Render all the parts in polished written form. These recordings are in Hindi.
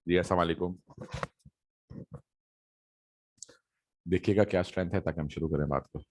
जी अस्सलाम वालेकुम। देखिएगा क्या स्ट्रेंथ है ताकि हम शुरू करें बात को।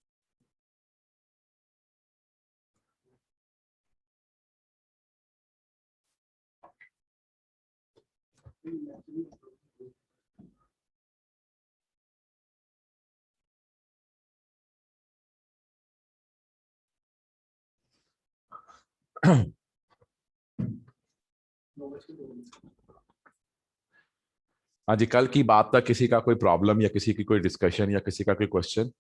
हाँ जी, कल की बात तक किसी का कोई प्रॉब्लम या किसी की कोई डिस्कशन या किसी का कोई क्वेश्चन?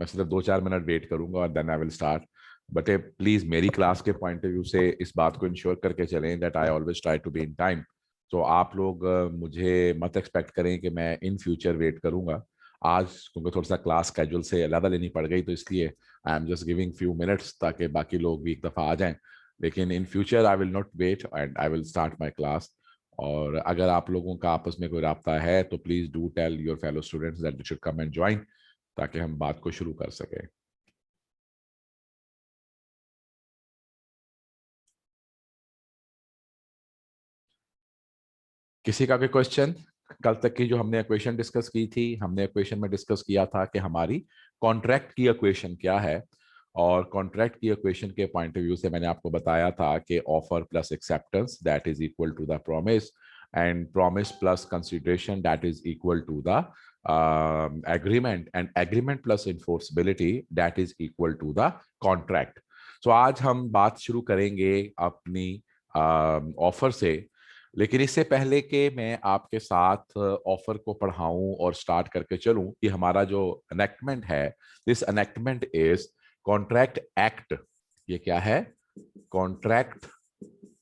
मैं सिर्फ 2-4 मिनट वेट करूंगा और then I will start. But please मेरी क्लास के पॉइंट ऑफ व्यू से इस बात को इंश्योर करके चलें that I always try to be in time. तो आप लोग मुझे मत एक्सपेक्ट करें कि मैं इन फ्यूचर वेट करूंगा। आज क्योंकि थोड़ा सा क्लास स्केड्यूल से अलग लेनी पड़ गई तो इसलिए I am just giving few minutes ताकि बाकी लोग भी एक दफ़ा आ जाएं। लेकिन in future I will not wait and I will start my class. और अगर आप लोगों का आपस में कोई राब्ता है तो please do tell your fellow students that they should come and join ताकि हम बात को शुरू कर सकें। किसी का कोई क्वेश्चन? कल तक की जो हमने इक्वेशन डिस्कस की थी, हमने इक्वेशन में डिस्कस किया था कि हमारी कॉन्ट्रैक्ट की इक्वेशन क्या है। और कॉन्ट्रैक्ट की इक्वेशन के पॉइंट ऑफ व्यू से मैंने आपको बताया था कि offer plus acceptance that is equal to the promise, and promise plus consideration that is equal to the agreement, and agreement plus enforceability that is equal to the contract. So आज हम बात शुरू करेंगे अपनी ऑफर से। लेकिन इससे पहले कि मैं आपके साथ ऑफर को पढ़ाऊं और स्टार्ट करके चलूं कि हमारा जो अनेक्टमेंट है, दिस अनेक्टमेंट इज कॉन्ट्रैक्ट एक्ट। ये क्या है? Contract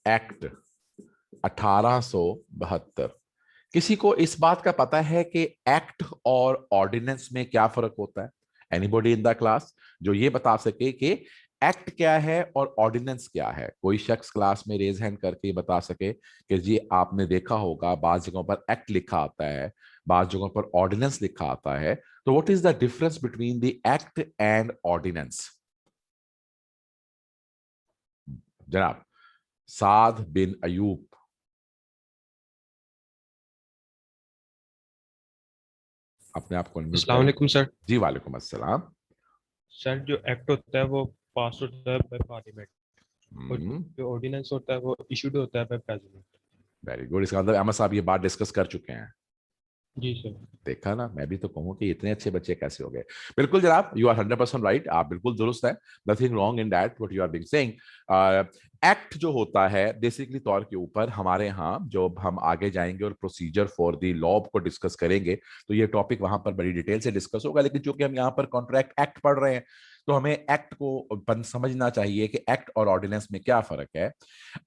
act 1872। किसी को इस बात का पता है कि एक्ट और ऑर्डिनेंस में क्या फर्क होता है? एनीबॉडी इन द क्लास जो ये बता सके कि एक्ट क्या है और ऑर्डिनेंस क्या है? कोई शख्स क्लास में रेज हैंड करके बता सके कि जी आपने देखा होगा बाज जगहों पर एक्ट लिखा आता है, बाज जगहों पर ऑर्डिनेंस लिखा आता है। तो what is the difference between the act and ordinance? जनाब साद बिन अयूब, अपने आप को अनम्यूट अस्सलाम करें। वालेकुम सर। जी वालेकुम अस्सलाम। सर जो एक्ट होता है वो पास होता है बाय पार्लियामेंट, और जो ऑर्डिनेंस होता है वो इशूड होता है बाय प्रेसिडेंट। Very good. इसका मतलब अहमद साहब ये बात डिस्कस कर चुके हैं। जी सर। देखा ना, मैं भी तो कहूँ कि इतने अच्छे बच्चे कैसे हो गए। बिल्कुल जनाब, यू आर 100% राइट, आप बिल्कुल दुरुस्त है। Nothing wrong in that what you are being saying. Act जो होता है बेसिकली तौर के ऊपर हमारे यहाँ, जब हम आगे जाएंगे और प्रोसीजर फॉर द लॉ को डिस्कस करेंगे तो ये टॉपिक वहां पर बड़ी डिटेल से डिस्कस होगा। लेकिन चूंकि हम यहाँ पर कॉन्ट्रैक्ट एक्ट पढ़ रहे हैं तो हमें एक्ट को समझना चाहिए कि एक्ट और ऑर्डिनेंस में क्या फर्क है।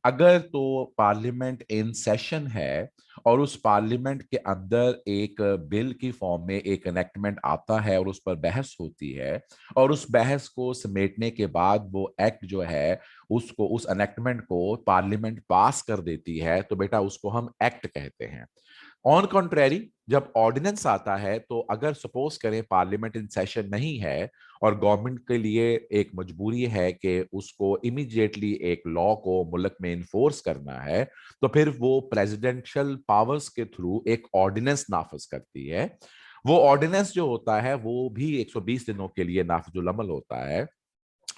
अगर तो पार्लियामेंट इन सेशन है और उस पार्लियामेंट के अंदर एक बिल की फॉर्म में एक एनेक्टमेंट आता है और उस पर बहस होती है, और उस बहस को समेटने के बाद वो एक्ट जो है उसको, उस एनेक्टमेंट को पार्लियामेंट पास कर देती है, तो बेटा उसको हम एक्ट कहते हैं। ऑन कॉन्ट्रेरी जब ऑर्डिनेंस आता है तो अगर सपोज करें पार्लियामेंट इन सेशन नहीं है और गवर्नमेंट के लिए एक मजबूरी है कि उसको इमीडिएटली एक लॉ को मुल्क में इन्फोर्स करना है, तो फिर वो प्रेसिडेंशियल पावर्स के थ्रू एक ऑर्डिनेंस नाफिज करती है। वो ऑर्डिनेंस जो होता है वो भी 120 दिनों के लिए नाफिजुल अमल होता है।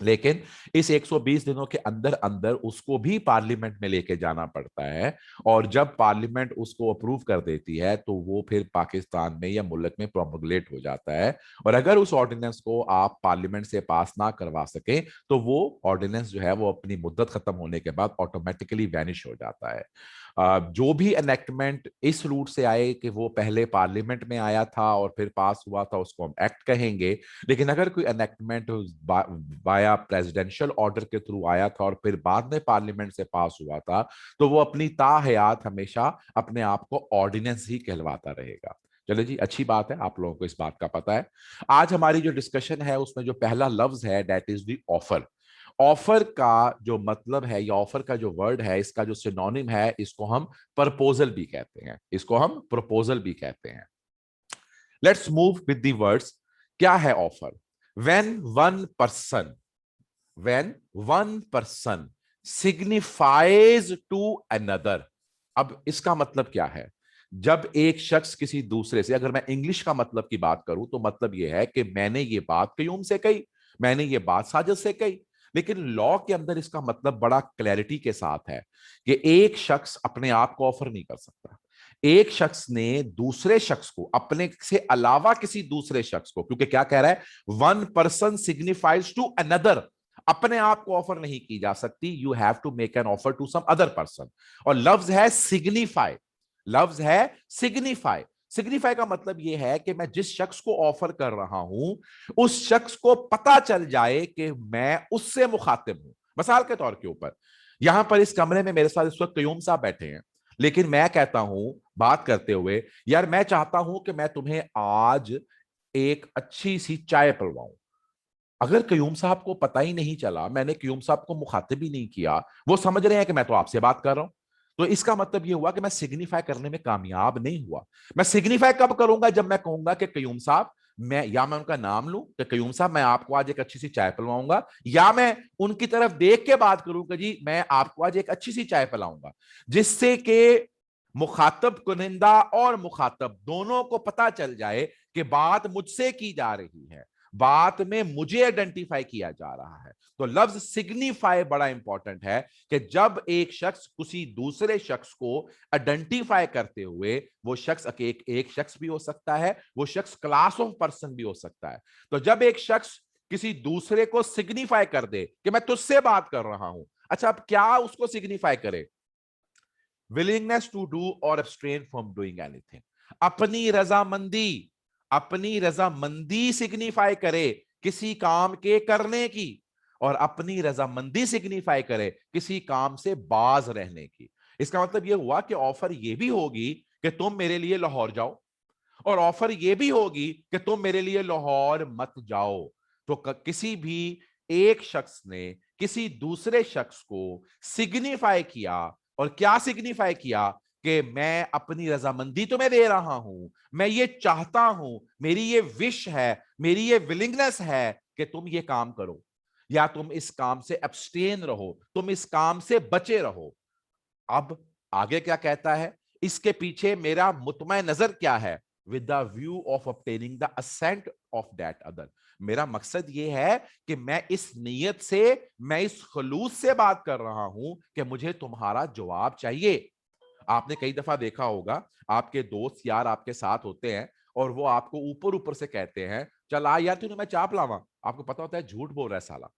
लेकिन इस 120 दिनों के अंदर अंदर उसको भी पार्लियामेंट में लेके जाना पड़ता है, और जब पार्लियामेंट उसको अप्रूव कर देती है तो वो फिर पाकिस्तान में या मुल्क में प्रोमोगुलेट हो जाता है। और अगर उस ऑर्डिनेंस को आप पार्लियामेंट से पास ना करवा सके तो वो ऑर्डिनेंस जो है वो अपनी मुद्दत खत्म होने के बाद ऑटोमेटिकली वैनिश हो जाता है। जो भी एनेक्टमेंट इस रूट से आए कि वो पहले पार्लियामेंट में आया था और फिर पास हुआ था उसको हम एक्ट कहेंगे। लेकिन अगर कोई एनेक्टमेंट वाया प्रेसिडेंशियल ऑर्डर के थ्रू आया था और फिर बाद में पार्लियामेंट से पास हुआ था तो वो अपनी ताहयात हमेशा अपने आप को ऑर्डिनेंस ही कहलवाता रहेगा। चलो जी, अच्छी बात है, आप लोगों को इस बात का पता है। आज हमारी जो डिस्कशन है उसमें जो पहला लफ्ज है that is the offer. Offer का जो मतलब है या ऑफर का जो वर्ड है, इसका जो सिनोनिम है, इसको हम प्रपोजल भी कहते हैं, इसको हम प्रपोजल भी कहते हैं। Let's move with the words. क्या है offer? when one person signifies to another। अब इसका मतलब क्या है? जब एक शख्स किसी दूसरे से, अगर मैं इंग्लिश का मतलब की बात करूं तो मतलब यह है कि मैंने ये बात कयूम से कही, मैंने ये बात साजिद से कही। लेकिन लॉ के अंदर इसका मतलब बड़ा क्लैरिटी के साथ है कि एक शख्स अपने आप को ऑफर नहीं कर सकता। एक शख्स ने दूसरे शख्स को, अपने से अलावा किसी दूसरे शख्स को, क्योंकि क्या कह रहा है, one person signifies to another, अपने आप को ऑफर नहीं की जा सकती। You have to make an offer to some other person. और लफ्ज है सिग्निफाई, लफ्ज है सिग्निफाई। सिग्निफाई का मतलब यह है कि मैं जिस शख्स को ऑफर कर रहा हूं उस शख्स को पता चल जाए कि मैं उससे मुखातिब हूं। मिसाल के तौर के ऊपर, यहां पर इस कमरे में मेरे साथ इस वक्त कयूम साहब बैठे हैं, लेकिन मैं कहता हूं बात करते हुए, यार मैं चाहता हूं कि मैं तुम्हें आज एक अच्छी सी चाय पिलवाऊं। अगर कयूम साहब को पता ही नहीं चला, मैंने कयूम साहब को मुखातिब ही नहीं किया, वो समझ रहे हैं कि मैं तो आपसे बात कर रहा हूं, तो इसका मतलब यह हुआ कि मैं सिग्निफाई करने में कामयाब नहीं हुआ। मैं सिग्निफाई कब करूंगा? जब मैं कहूंगा कि कयूम साहब, मैं, या मैं उनका नाम लूं कि कयूम साहब मैं आपको आज एक अच्छी सी चाय पिलवाऊंगा, या मैं उनकी तरफ देख के बात करूं कि जी मैं आपको आज एक अच्छी सी चाय पिलाऊंगा, जिससे कि मुखातब कुनिंदा और मुखातब दोनों को पता चल जाए कि बात मुझसे की जा रही है, बात में मुझे आइडेंटिफाई किया जा रहा है। तो लफ्ज सिग्निफाई बड़ा इंपॉर्टेंट है कि जब एक शख्स किसी दूसरे शख्स को आइडेंटिफाई करते हुए, वो शख्स एक शख्स भी हो सकता है, वो शख्स क्लास ऑफ पर्सन भी हो सकता है। तो जब एक शख्स किसी दूसरे को सिग्निफाई कर दे कि मैं तुझसे बात कर रहा हूं, अच्छा अब क्या उसको सिग्निफाई करे? विलिंगनेस टू डू और abstain फ्रॉम डूइंग एनीथिंग। अपनी रजामंदी, अपनी रजामंदी सिग्निफाई करे किसी काम के करने की, और अपनी रजामंदी सिग्निफाई करे किसी काम से बाज रहने की। इसका मतलब यह हुआ कि ऑफर यह भी होगी कि तुम मेरे लिए लाहौर जाओ, और ऑफर यह भी होगी कि तुम मेरे लिए लाहौर मत जाओ। तो किसी भी एक शख्स ने किसी दूसरे शख्स को सिग्निफाई किया, और क्या सिग्निफाई किया? कि मैं अपनी रजामंदी तुम्हें दे रहा हूं, मैं ये चाहता हूं, मेरी ये विश है, मेरी ये विलिंगनेस है कि तुम ये काम करो, या तुम इस काम से एब्सटेन रहो, तुम इस काम से बचे रहो। अब आगे क्या कहता है, इसके पीछे मेरा मुतमा नजर क्या है? With the view of obtaining the assent of that other. मेरा मकसद यह है कि मैं इस नीयत से, मैं इस खलूस से बात कर रहा हूं कि मुझे तुम्हारा जवाब चाहिए। आपने कई दफा देखा होगा, आपके दोस्त यार आपके साथ होते हैं और वो आपको ऊपर ऊपर से कहते हैं, चल आ यार तूने मैं चाप लावा, आपको पता होता है झूठ बोल रहा है साला।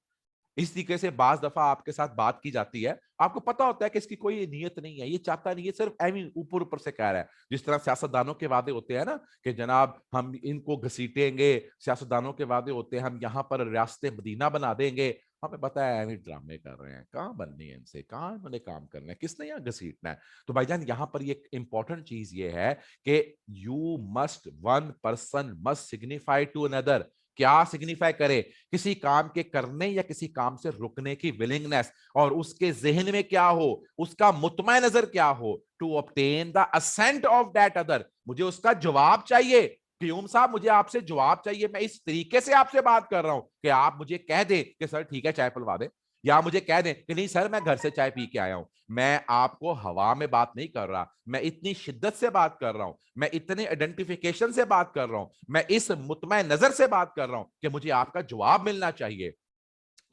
इस तरीके से बाज दफा आपके साथ बात की जाती है, आपको पता होता है कि इसकी कोई नीयत नहीं है, ये चाहता नहीं है, सिर्फ एवी ऊपर ऊपर से कह रहा है। जिस तरह सियासतदानों के वादे होते हैं ना, कि जनाब हम इनको घसीटेंगे, सियासतदानों के वादे होते हैं हम यहाँ पर रियासत मदीना बना देंगे, हमें पता है एवी ड्रामे कर रहे हैं, कहाँ बननी है इनसे, कहाँ इन्होंने काम करना है, किसने यहाँ घसीटना है। तो भाईजान यहाँ पर ये इंपॉर्टेंट चीज ये है कि you must, one person must signify to another. क्या सिग्निफाई करे? किसी काम के करने या किसी काम से रुकने की विलिंगनेस, और उसके जहन में क्या हो, उसका मुतमा नजर क्या हो, to obtain the assent of that other. मुझे उसका जवाब चाहिए, क्यूम साहब मुझे आपसे जवाब चाहिए, मैं इस तरीके से आपसे बात कर रहा हूं कि आप मुझे कह दें कि सर ठीक है चाय पिलवा दे, या मुझे कह दें कि नहीं सर मैं घर से चाय पी के आया हूं। मैं आपको हवा में बात नहीं कर रहा, मैं इतनी शिद्दत से बात कर रहा हूं, मैं इतने आइडेंटिफिकेशन से बात कर रहा हूं, मैं इस मुतमा नजर से बात कर रहा हूं कि मुझे आपका जवाब मिलना चाहिए।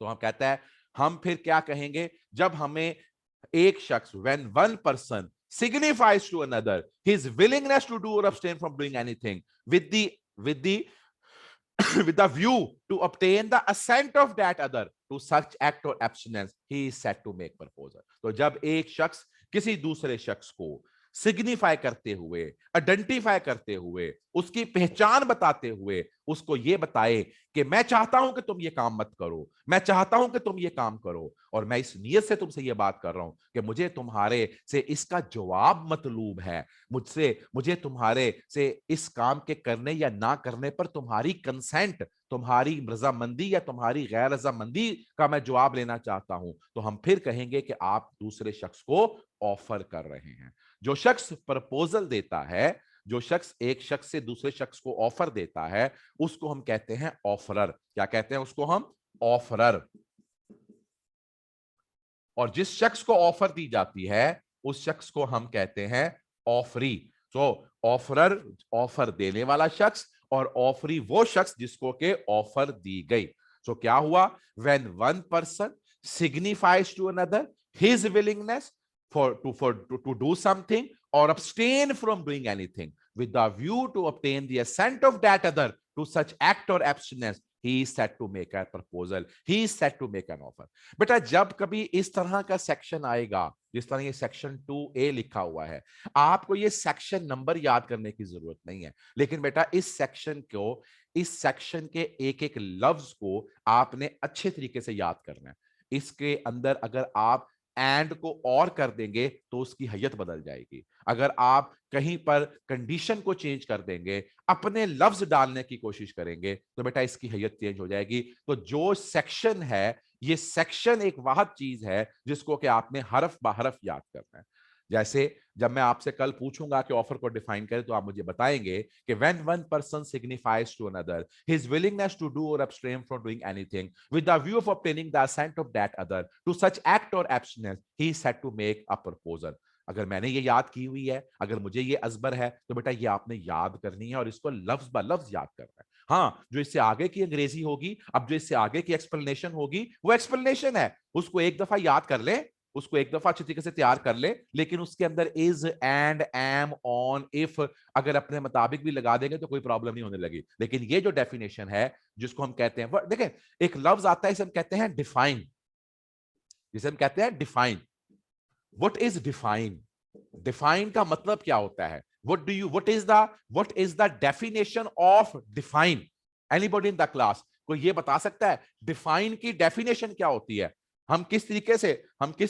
तो हम कहता है, हम फिर क्या कहेंगे जब हमें एक शख्स, when one person signifies to another his willingness to do or abstain from doing anything with the with the view to obtain the assent of that other to such act or abstinence, he is said to make proposal। तो जब एक शख्स किसी दूसरे शख्स को सिग्निफाई करते हुए, आइडेंटिफाई करते हुए, उसकी पहचान बताते हुए उसको ये बताए कि मैं चाहता हूं कि तुम ये काम मत करो, मैं चाहता हूं कि तुम ये काम करो, और मैं इस नियत से तुमसे ये बात कर रहा हूं कि मुझे तुम्हारे से इसका जवाब मतलूब है, मुझे तुम्हारे से इस काम के करने या ना करने पर तुम्हारी कंसेंट, तुम्हारी रजामंदी या तुम्हारी गैर रजामंदी का मैं जवाब लेना चाहता हूं। तो हम फिर कहेंगे कि आप दूसरे शख्स को ऑफर कर रहे हैं। जो शख्स प्रपोजल देता है, जो शख्स एक शख्स से दूसरे शख्स को ऑफर देता है उसको हम कहते हैं ऑफरर। क्या कहते हैं उसको हम? ऑफरर। और जिस शख्स को ऑफर दी जाती है उस शख्स को हम कहते हैं ऑफरी। तो ऑफरर ऑफर देने वाला शख्स, और ऑफरी वो शख्स जिसको के ऑफर दी गई। तो क्या हुआ? When one person signifies to another his willingness to do something or abstain from doing anything with the view to obtain the assent of that other to such act or abstinence, he is set to make a proposal, he is set to make an offer. बेटा जब कभी इस तरह का सेक्शन आएगा, जिस तरह ये सेक्शन 2A लिखा हुआ है, आपको ये सेक्शन नंबर याद करने की जरूरत नहीं है, लेकिन बेटा इस सेक्शन के एक एक लफ्ज को आपने अच्छे तरीके से याद करना है। इसके अंदर अगर आप एंड को और कर देंगे तो उसकी हैयत बदल जाएगी। अगर आप कहीं पर कंडीशन को चेंज कर देंगे, अपने लफ्ज डालने की कोशिश करेंगे, तो बेटा इसकी हैयत चेंज हो जाएगी। तो जो सेक्शन है, ये सेक्शन एक वाहद चीज है जिसको कि आपने हरफ ब हरफ याद करना है। जैसे जब मैं आपसे कल पूछूंगा कि ऑफर को डिफाइन करें, तो आप मुझे बताएंगे कि when one person signifies to another his willingness to do और abstain from doing anything with the view of obtaining the assent of that other to such act और abstinence, he is said to make a proposal. अगर मैंने ये याद की हुई है, अगर मुझे ये अजबर है, तो बेटा ये आपने याद करनी है और इसको लफ्ज ब लफ्ज याद करना है। हाँ, जो इससे आगे की अंग्रेजी होगी, अब जो इससे आगे की एक्सप्लेनेशन होगी, वो एक्सप्लेनेशन है, उसको एक दफा याद कर ले, उसको एक दफा अच्छी तरीके से तैयार कर ले, लेकिन उसके अंदर is, and, am, on, if अगर अपने मुताबिक भी लगा देंगे तो कोई प्रॉब्लम नहीं होने लगी। लेकिन ये जो डेफिनेशन है जिसको हम कहते हैं, देखें एक लफ्ज आता है, इसे हम कहते हैं डिफाइन, जिसे हम कहते हैं define. What is define? Define का मतलब क्या होता है? what is the definition of define? Anybody in the class कोई ये बता सकता है डिफाइन की डेफिनेशन क्या होती है? हम किस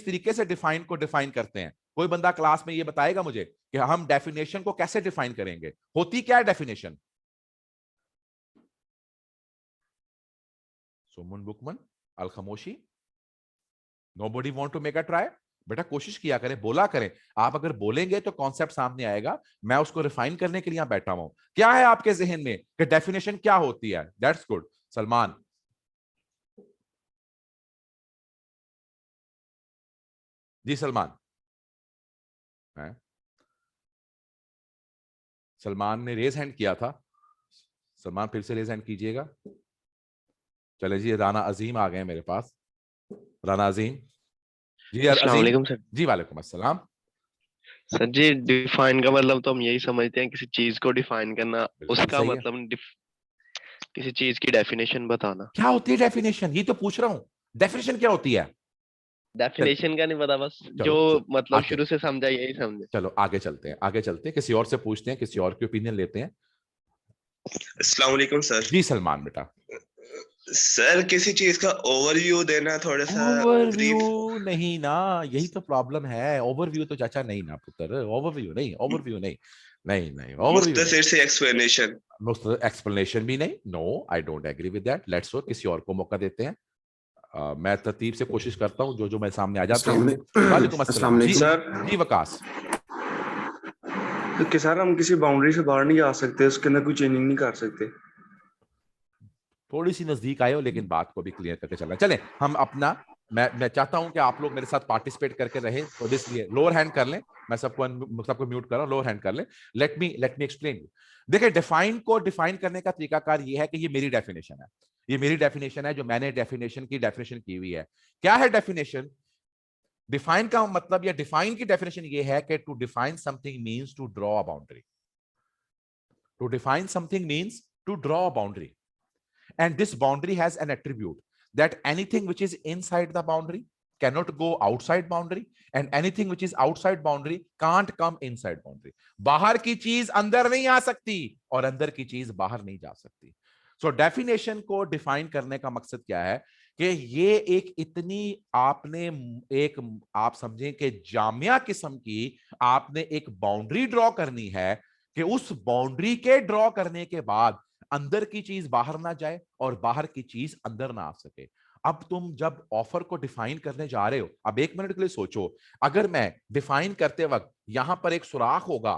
तरीके से डिफाइन को डिफाइन करते हैं? कोई बंदा क्लास में ये बताएगा मुझे कि हम डेफिनेशन को कैसे डिफाइन करेंगे? होती क्या है डेफिनेशन? सुमन बुकमन, अल खामोशी, nobody want to make a try. बेटा कोशिश किया करें, बोला करें। आप अगर बोलेंगे तो कॉन्सेप्ट सामने आएगा। मैं उसको रिफाइन करने के लिए यहां बैठा हूं। क्या है आपके जहन में कि डेफिनेशन क्या होती है? That's good. सलमान, जी सलमान है? सलमान ने रेज हैंड किया था। सलमान फिर से रेज हैंड कीजिएगा। चले जी, राना अजीम आ गए मेरे पास। राना अजीम जी। अस्सलाम अजीम वालेकुम सर। जी, वालेकुम अस्सलाम। सर जी, डिफाइन का मतलब तो हम यही समझते हैं किसी चीज को डिफाइन करना, बिल्कुल उसका सही है। मतलब किसी चीज की डेफिनेशन बताना। क्या होती है डेफिनेशन? ये तो पूछ रहा हूं, डेफिनेशन क्या होती है? चल, डेफिनेशन का नहीं पता, बस जो चलो मतलब आगे, शुरू से समझा यही समझे। चलो आगे चलते हैं, आगे चलते हैं, किसी और से पूछते हैं, किसी और की ओपिनियन लेते हैं। अस्सलाम वालेकुम सर। जी सलमान बेटा। सर किसी चीज का ओवरव्यू देना, थोड़ा सा ओवरव्यू ब्रीफ। नहीं ना, यही तो प्रॉब्लम है। ओवरव्यू तो चाचा नहीं ना पुत्र, ओवरव्यू नहीं, ओवरव्यू नहीं, नहीं नहीं ओवरव्यू नहीं। मुख्तसर से एक्सप्लेनेशन। एक्सप्लेनेशन भी नहीं। No, I don't agree with that. Let's go, किसी और को मौका देते हैं। मैं तरतीब से कोशिश करता हूँ, जो जो मैं सामने आ जाते हैं। वालेकुम अस्सलाम जी। सर जी वकास। तो सर हम किसी बाउंड्री से बाहर नहीं जा सकते, उसके अंदर कोई चेंजिंग नहीं कर सकते। थोड़ी सी नजदीक आए हो, लेकिन बात को भी क्लियर करके चलना। चलें हम अपना, मैं चाहता हूं कि आप लोग मेरे साथ पार्टिसिपेट करके रहे, तो इसलिए लोअर हैंड कर लें। मैं सबको म्यूट कर रहा हूं, लोअर हैंड कर लें। Let me explain you. देखिए, डिफाइन को डिफाइन करने का तरीकाकार ये है कि ये मेरी डेफिनेशन है, ये मेरी डेफिनेशन है जो मैंने डेफिनेशन की हुई है। क्या है डेफिनेशन? डिफाइन का मतलब, या डिफाइन की डेफिनेशन ये है कि to define something means to draw a boundary. To define something means to draw a boundary, and this boundary has an attribute that anything which is inside the boundary cannot go outside boundary, and anything which is outside boundary can't come inside boundary. बाहर की चीज अंदर नहीं आ सकती और अंदर की चीज बाहर नहीं जा सकती। सो डेफिनेशन को डिफाइन करने का मकसद क्या है कि ये एक इतनी आपने एक, आप समझें कि जामिया किस्म की आपने एक बाउंड्री ड्रॉ करनी है कि उस बाउंड्री के ड्रॉ करने के बाद अंदर की चीज बाहर ना जाए और बाहर की चीज अंदर ना आ सके। अब तुम जब ऑफर को डिफाइन करने जा रहे हो, अब एक मिनट के लिए सोचो, अगर मैं डिफाइन करते वक्त यहां पर एक सुराख होगा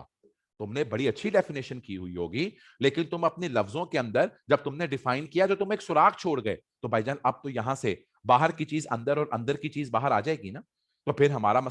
तुमने बड़ी अच्छी डेफिनेशन की हुई होगी, लेकिन तुम अपने लफ्जों के अंदर जब तुमने डिफाइन किया तो तुम एक सुराग छोड़ गए। तो भाईजान अब तो यहां से बाहर की चीज अंदर और अंदर की चीज बाहर आ जाएगी ना, तो फिर हमारा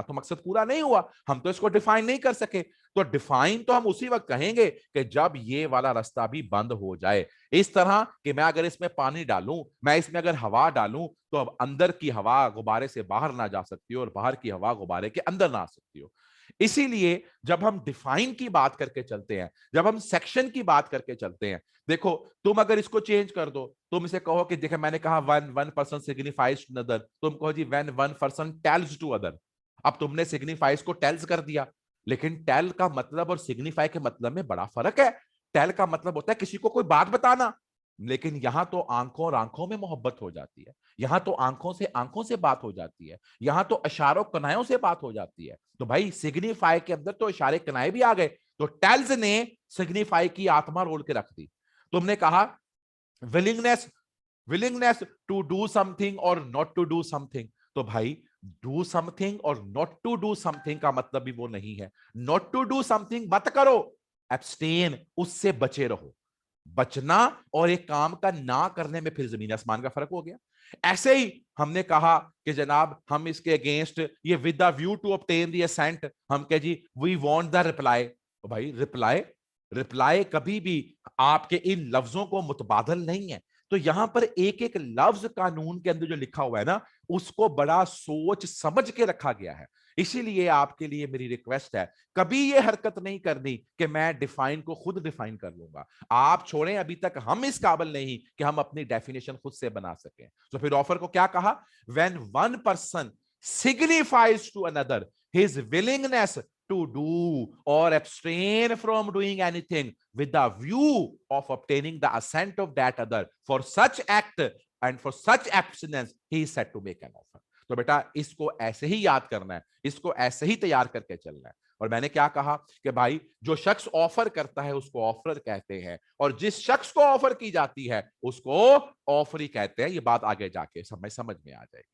तो मकसद पूरा नहीं हुआ, हम तो इसको डिफाइन नहीं कर सके। तो डिफाइन तो हम उसी वक्त कहेंगे कि जब ये वाला रास्ता भी बंद हो जाए, इस तरह कि मैं अगर इसमें पानी डालूं, मैं इसमें अगर हवा डालूं, तो अब अंदर की हवा गुब्बारे से बाहर ना जा सकती हो और बाहर की हवा गुब्बारे के अंदर ना आ सकती हो। इसीलिए जब हम डिफाइन की बात करके चलते हैं, जब हम सेक्शन की बात करके चलते हैं, देखो तुम अगर इसको चेंज कर दो, तुम इसे कहो कि देखो मैंने कहा one person signifies to other, तुम कहो जी when one person tells to other. अब तुमने सिग्निफाइज को टेल्स कर दिया, लेकिन टेल का मतलब और सिग्निफाई के मतलब में बड़ा फर्क है। टेल का मतलब होता है किसी को कोई बात बताना, लेकिन यहां तो आंखों और आंखों में मोहब्बत हो जाती है, यहां तो आंखों से बात हो जाती है, यहां तो इशारों कनायों से बात हो जाती है। तो भाई सिग्निफाई के अंदर तो इशारे कनाए भी आ गए, तो टेल्स ने सिग्निफाई की आत्मा रोल के रख दी। तुमने कहा willingness, willingness to do something और नॉट टू डू समथिंग, तो भाई डू समथिंग और नॉट टू डू समथिंग का मतलब भी वो नहीं है। नॉट टू डू समथिंग मत करो, एब्सटेन, उससे बचे रहो। बचना और एक काम का ना करने में फिर जमीन आसमान का फर्क हो गया। ऐसे ही हमने कहा कि जनाब हम इसके अगेंस्ट ये with the view to obtain the assent, हम कह जी वी वांट द रिप्लाई। तो भाई रिप्लाई, रिप्लाई कभी भी आपके इन लफ्जों को मुतबादल नहीं है। तो यहां पर एक एक लफ्ज कानून के अंदर जो लिखा हुआ है ना, उसको बड़ा सोच समझ के रखा गया है। इसीलिए आपके लिए मेरी रिक्वेस्ट है, कभी ये हरकत नहीं करनी कि मैं डिफाइन को खुद डिफाइन कर लूंगा। आप छोड़ें, अभी तक हम इस काबिल नहीं कि हम अपनी डेफिनेशन खुद से बना सकें। तो फिर ऑफर को क्या कहा, when one person signifies to another his willingness to do or abstain from doing anything with the view of obtaining the assent of that other, for such act and for such abstinence he is said to make an offer। तो बेटा इसको ऐसे ही याद करना है, इसको ऐसे ही तैयार करके चलना है। और मैंने क्या कहा कि भाई जो शख्स ऑफर करता है उसको ऑफर कहते हैं, और जिस शख्स को ऑफर की जाती है उसको ऑफरी कहते हैं। ये बात आगे जाके समझ में आ जाएगी।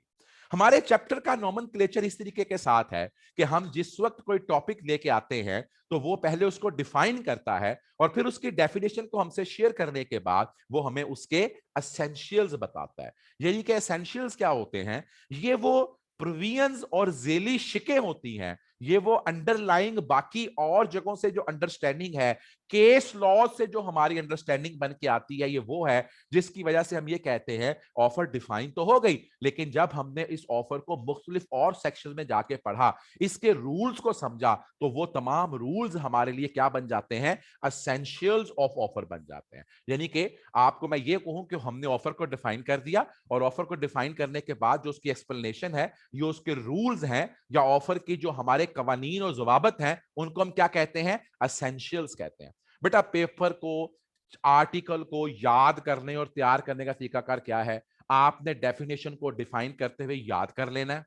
हमारे चैप्टर का नोमेनक्लेचर इस तरीके के साथ है कि हम जिस वक्त कोई टॉपिक लेके आते हैं तो वो पहले उसको डिफाइन करता है, और फिर उसकी डेफिनेशन को हमसे शेयर करने के बाद वो हमें उसके एसेंशियल्स बताता है। यानी कि एसेंशियल्स क्या होते हैं, ये वो प्रोविजंस और झेली शिकें होती हैं, ये वो अंडरलाइंग बाकी और जगहों से जो अंडरस्टैंडिंग है, केस लॉ से जो हमारी अंडरस्टैंडिंग बन के आती है, ये वो है जिसकी वजह से हम ये कहते हैं ऑफर डिफाइन तो हो गई, लेकिन जब हमने इस ऑफर को मुख्तलिफ और सेक्शन में जाके पढ़ा, इसके रूल्स को समझा, तो वो तमाम रूल्स हमारे लिए क्या बन जाते हैं, एसेंशियल्स ऑफ ऑफर बन जाते हैं। यानी कि आपको मैं ये कहूं कि हमने ऑफर को डिफाइन कर दिया, और ऑफर को डिफाइन करने के बाद जो उसकी एक्सप्लेनेशन है, ये उसके रूल्स हैं, या ऑफर की जो हमारे कवानीन और जवाबत हैं, उनको हम क्या कहते हैं, एसेंशियल्स कहते हैं। बेटा पेपर को, आर्टिकल को याद करने और तैयार करने का तरीकाकार क्या है, आपने डेफिनेशन को डिफाइन करते हुए याद कर लेना है,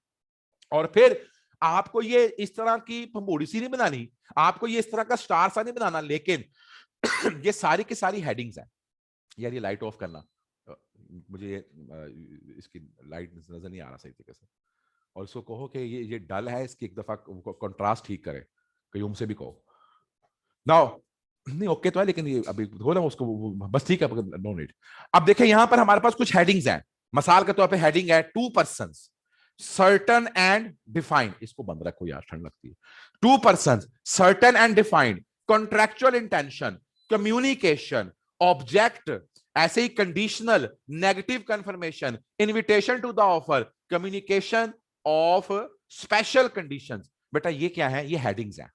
और फिर आपको ये इस तरह की भंबोड़ी सी नहीं बनानी, आपको ये इस तरह का स्टार सा नहीं बनाना, लेकिन ये सारी की सारी हेडिंग्स हैं। यार ये लाइट ऑफ करना, मुझे इसकी लाइट नजर नहीं आ रहा सही तरीके से, और इसको कहो कि ये डल है, इसकी एक दफा कंट्रास्ट ठीक करे, कहीं उनसे भी कहो नाउ। नहीं ओके तो है, लेकिन ये अभी हो ना उसको बस ठीक है, नो नीड। अब देखें यहां पर हमारे पास कुछ हेडिंग्स हैं। मिसाल के तौर पे हेडिंग है two persons certain and defined, इसको बंद रखो यार ठंड लगती है। Two persons certain and defined, contractual intention, communication, object, ऐसे ही conditional, negative confirmation, invitation to the offer, communication of special conditions. बेटा ये क्या है, ये हेडिंग्स हैं।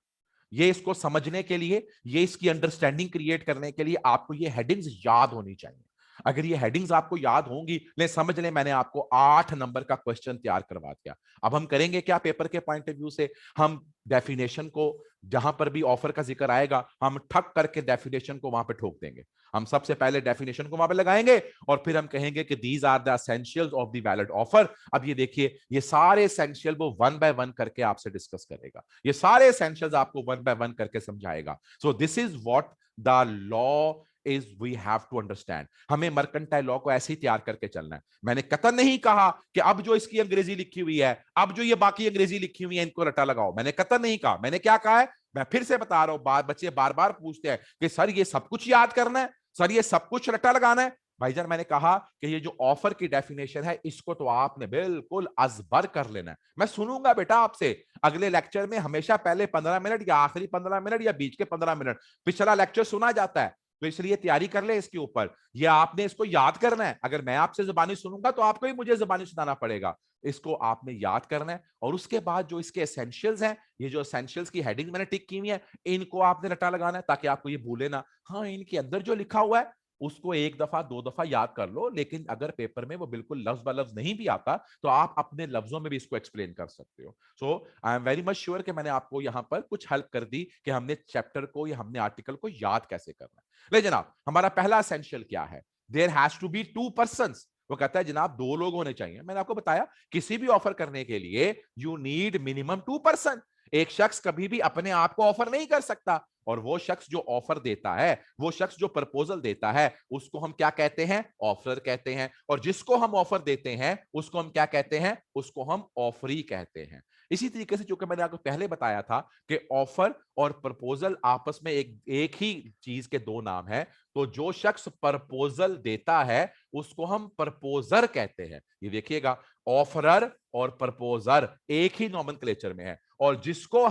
ये इसको समझने के लिए, ये इसकी अंडरस्टैंडिंग क्रिएट करने के लिए आपको ये हेडिंग्स याद होनी चाहिए। अगर ये हेडिंग्स आपको याद होंगी, ले समझ लें मैंने आपको 8 नंबर का क्वेश्चन तैयार करवा दिया। अब हम करेंगे क्या पेपर के पॉइंट ऑफ व्यू से, हम डेफिनेशन को जहां पर भी ऑफर का जिक्र आएगा, हम ठक करके डेफिनेशन को वहां पे ठोक देंगे। हम सबसे पहले डेफिनेशन को वहां पे लगाएंगे, और फिर हम कहेंगे कि these are the essentials of the valid offer. अब ये देखिए, ये सारे एसेंशियल वो वन बाय वन करके आपसे डिस्कस करेगा, ये सारे एसेंशियल्स आपको वन बाय वन करके समझाएगा। So this is what the law is we have to understand। हमें मर्केंटाइल लॉ को ऐसे ही तैयार करके चलना है। मैंने कतई नहीं कहा कि अब जो इसकी अंग्रेजी लिखी हुई है, अब जो ये बाकी अंग्रेजी लिखी हुई है, इनको रटा लगाओ, मैंने कतई नहीं कहा। मैंने क्या कहा है, मैं फिर से बता रहा हूं, बच्चे बार बार पूछते हैं कि सर ये सब कुछ याद करना है, सर ये सब कुछ रट्टा लगाना है। भाईजान मैंने कहा कि ये जो ऑफर की डेफिनेशन है इसको तो आपने बिल्कुल अजबर कर लेना है। मैं सुनूंगा बेटा आपसे अगले लेक्चर में हमेशा पहले 15 मिनट या आखिरी 15 मिनट या बीच के 15 मिनट, पिछला लेक्चर सुना जाता है, तो इसलिए तैयारी कर ले इसके ऊपर। ये आपने इसको याद करना है। अगर मैं आपसे जुबानी सुनूंगा तो आपको ही मुझे जुबानी सुनाना पड़ेगा। इसको आपने याद करना है और उसके बाद जो इसके एसेंशियल्स हैं, ये जो एसेंशियल्स की हेडिंग मैंने टिक की हुई है, इनको आपने रटा लगाना है ताकि आपको ये भूले ना। हाँ, इनके अंदर जो लिखा हुआ है उसको एक दफा दो दफा याद कर लो, लेकिन अगर पेपर में वो बिल्कुल लफ्ज ब लफ्ज नहीं भी आता तो आप अपने लफ्जों में भी इसको एक्सप्लेन कर सकते हो। So I am very much sure कि मैंने आपको यहां पर कुछ हेल्प कर दी कि हमने चैप्टर को या हमने आर्टिकल को याद कैसे करना है। ले जनाब, हमारा पहला एसेंशियल क्या है? There has to be 2 persons. वो कहता है जनाब 2 लोग होने चाहिए। मैंने आपको बताया किसी भी ऑफर करने के लिए यू नीड मिनिमम 2 पर्सन। एक शख्स कभी भी अपने आप को ऑफर नहीं कर सकता, और वो शख्स जो ऑफर देता है, वो शख्स जो प्रपोजल देता है, उसको हम क्या कहते हैं? ऑफर कहते हैं। और जिसको हम ऑफर देते हैं उसको हम क्या कहते हैं? उसको हम ऑफरी कहते हैं। इसी तरीके से चूंकि मैंने आपको पहले बताया था कि ऑफर और प्रपोजल आपस में एक ही चीज के 2 नाम हैं, तो जो शख्स प्रपोजल देता है उसको हम प्रपोजर कहते हैं। ये देखिएगा, ऑफरर और प्रपोजर एक ही नॉमेनक्लेचर में है। और जिसको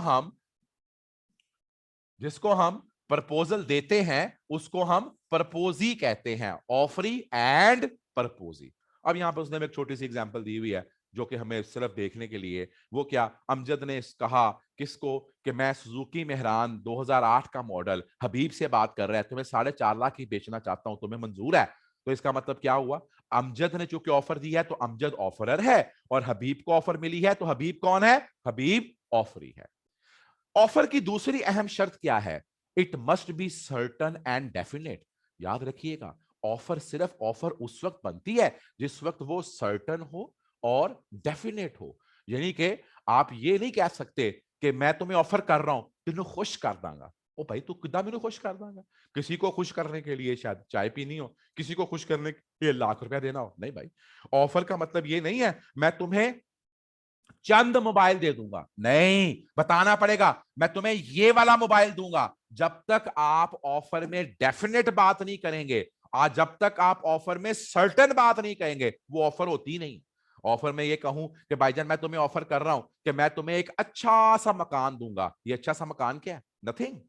हम प्रपोजल देते हैं उसको हम प्रपोजी कहते हैं, ऑफरी एंड प्रपोजी। अब यहां पर उसने एक छोटी सी एग्जांपल दी हुई है जो कि हमें सिर्फ देखने के लिए, वो क्या, अमजद ने कहा किसको कि मैं सुजुकी मेहरान 2008 का मॉडल हबीब से बात कर रहा है, तुम्हें 4.5 लाख की बेचना चाहता हूं, तुम्हें मंजूर है? तो इसका मतलब क्या हुआ? अमजद ने चूंकि ऑफर दिया है तो अमजद ऑफरर है, और हबीब को ऑफर मिली है तो हबीब कौन है? हबीब ऑफरी है। ऑफर की दूसरी अहम शर्त क्या है? It must be certain and definite. याद रखिएगा, ऑफर सिर्फ ऑफर उस वक्त बनती है जिस वक्त वो सर्टन हो और डेफिनेट हो। यानी कि आप ये नहीं कह सकते कि मैं तुम्हें ऑफर कर रहा हूं, तेनू खुश कर दांगा। ओ भाई, तू किदा मेनू खुश कर दांगा? किसी को खुश करने के लिए शायद चाय पीनी हो, किसी को खुश करने के लिए लाख रुपया देना हो। नहीं भाई, ऑफर का मतलब ये नहीं है मैं तुम्हें चंद मोबाइल दे दूंगा। नहीं, बताना पड़ेगा मैं तुम्हें ये वाला मोबाइल दूंगा। जब तक आप ऑफर में डेफिनेट बात नहीं करेंगे, आज जब तक आप ऑफर में सर्टेन बात नहीं कहेंगे, वो ऑफर होती नहीं। ऑफर में ये कहूं कि भाईजान मैं तुम्हें ऑफर कर रहा हूं कि मैं तुम्हें एक अच्छा सा मकान दूंगा। ये अच्छा सा मकान क्या है? नथिंग।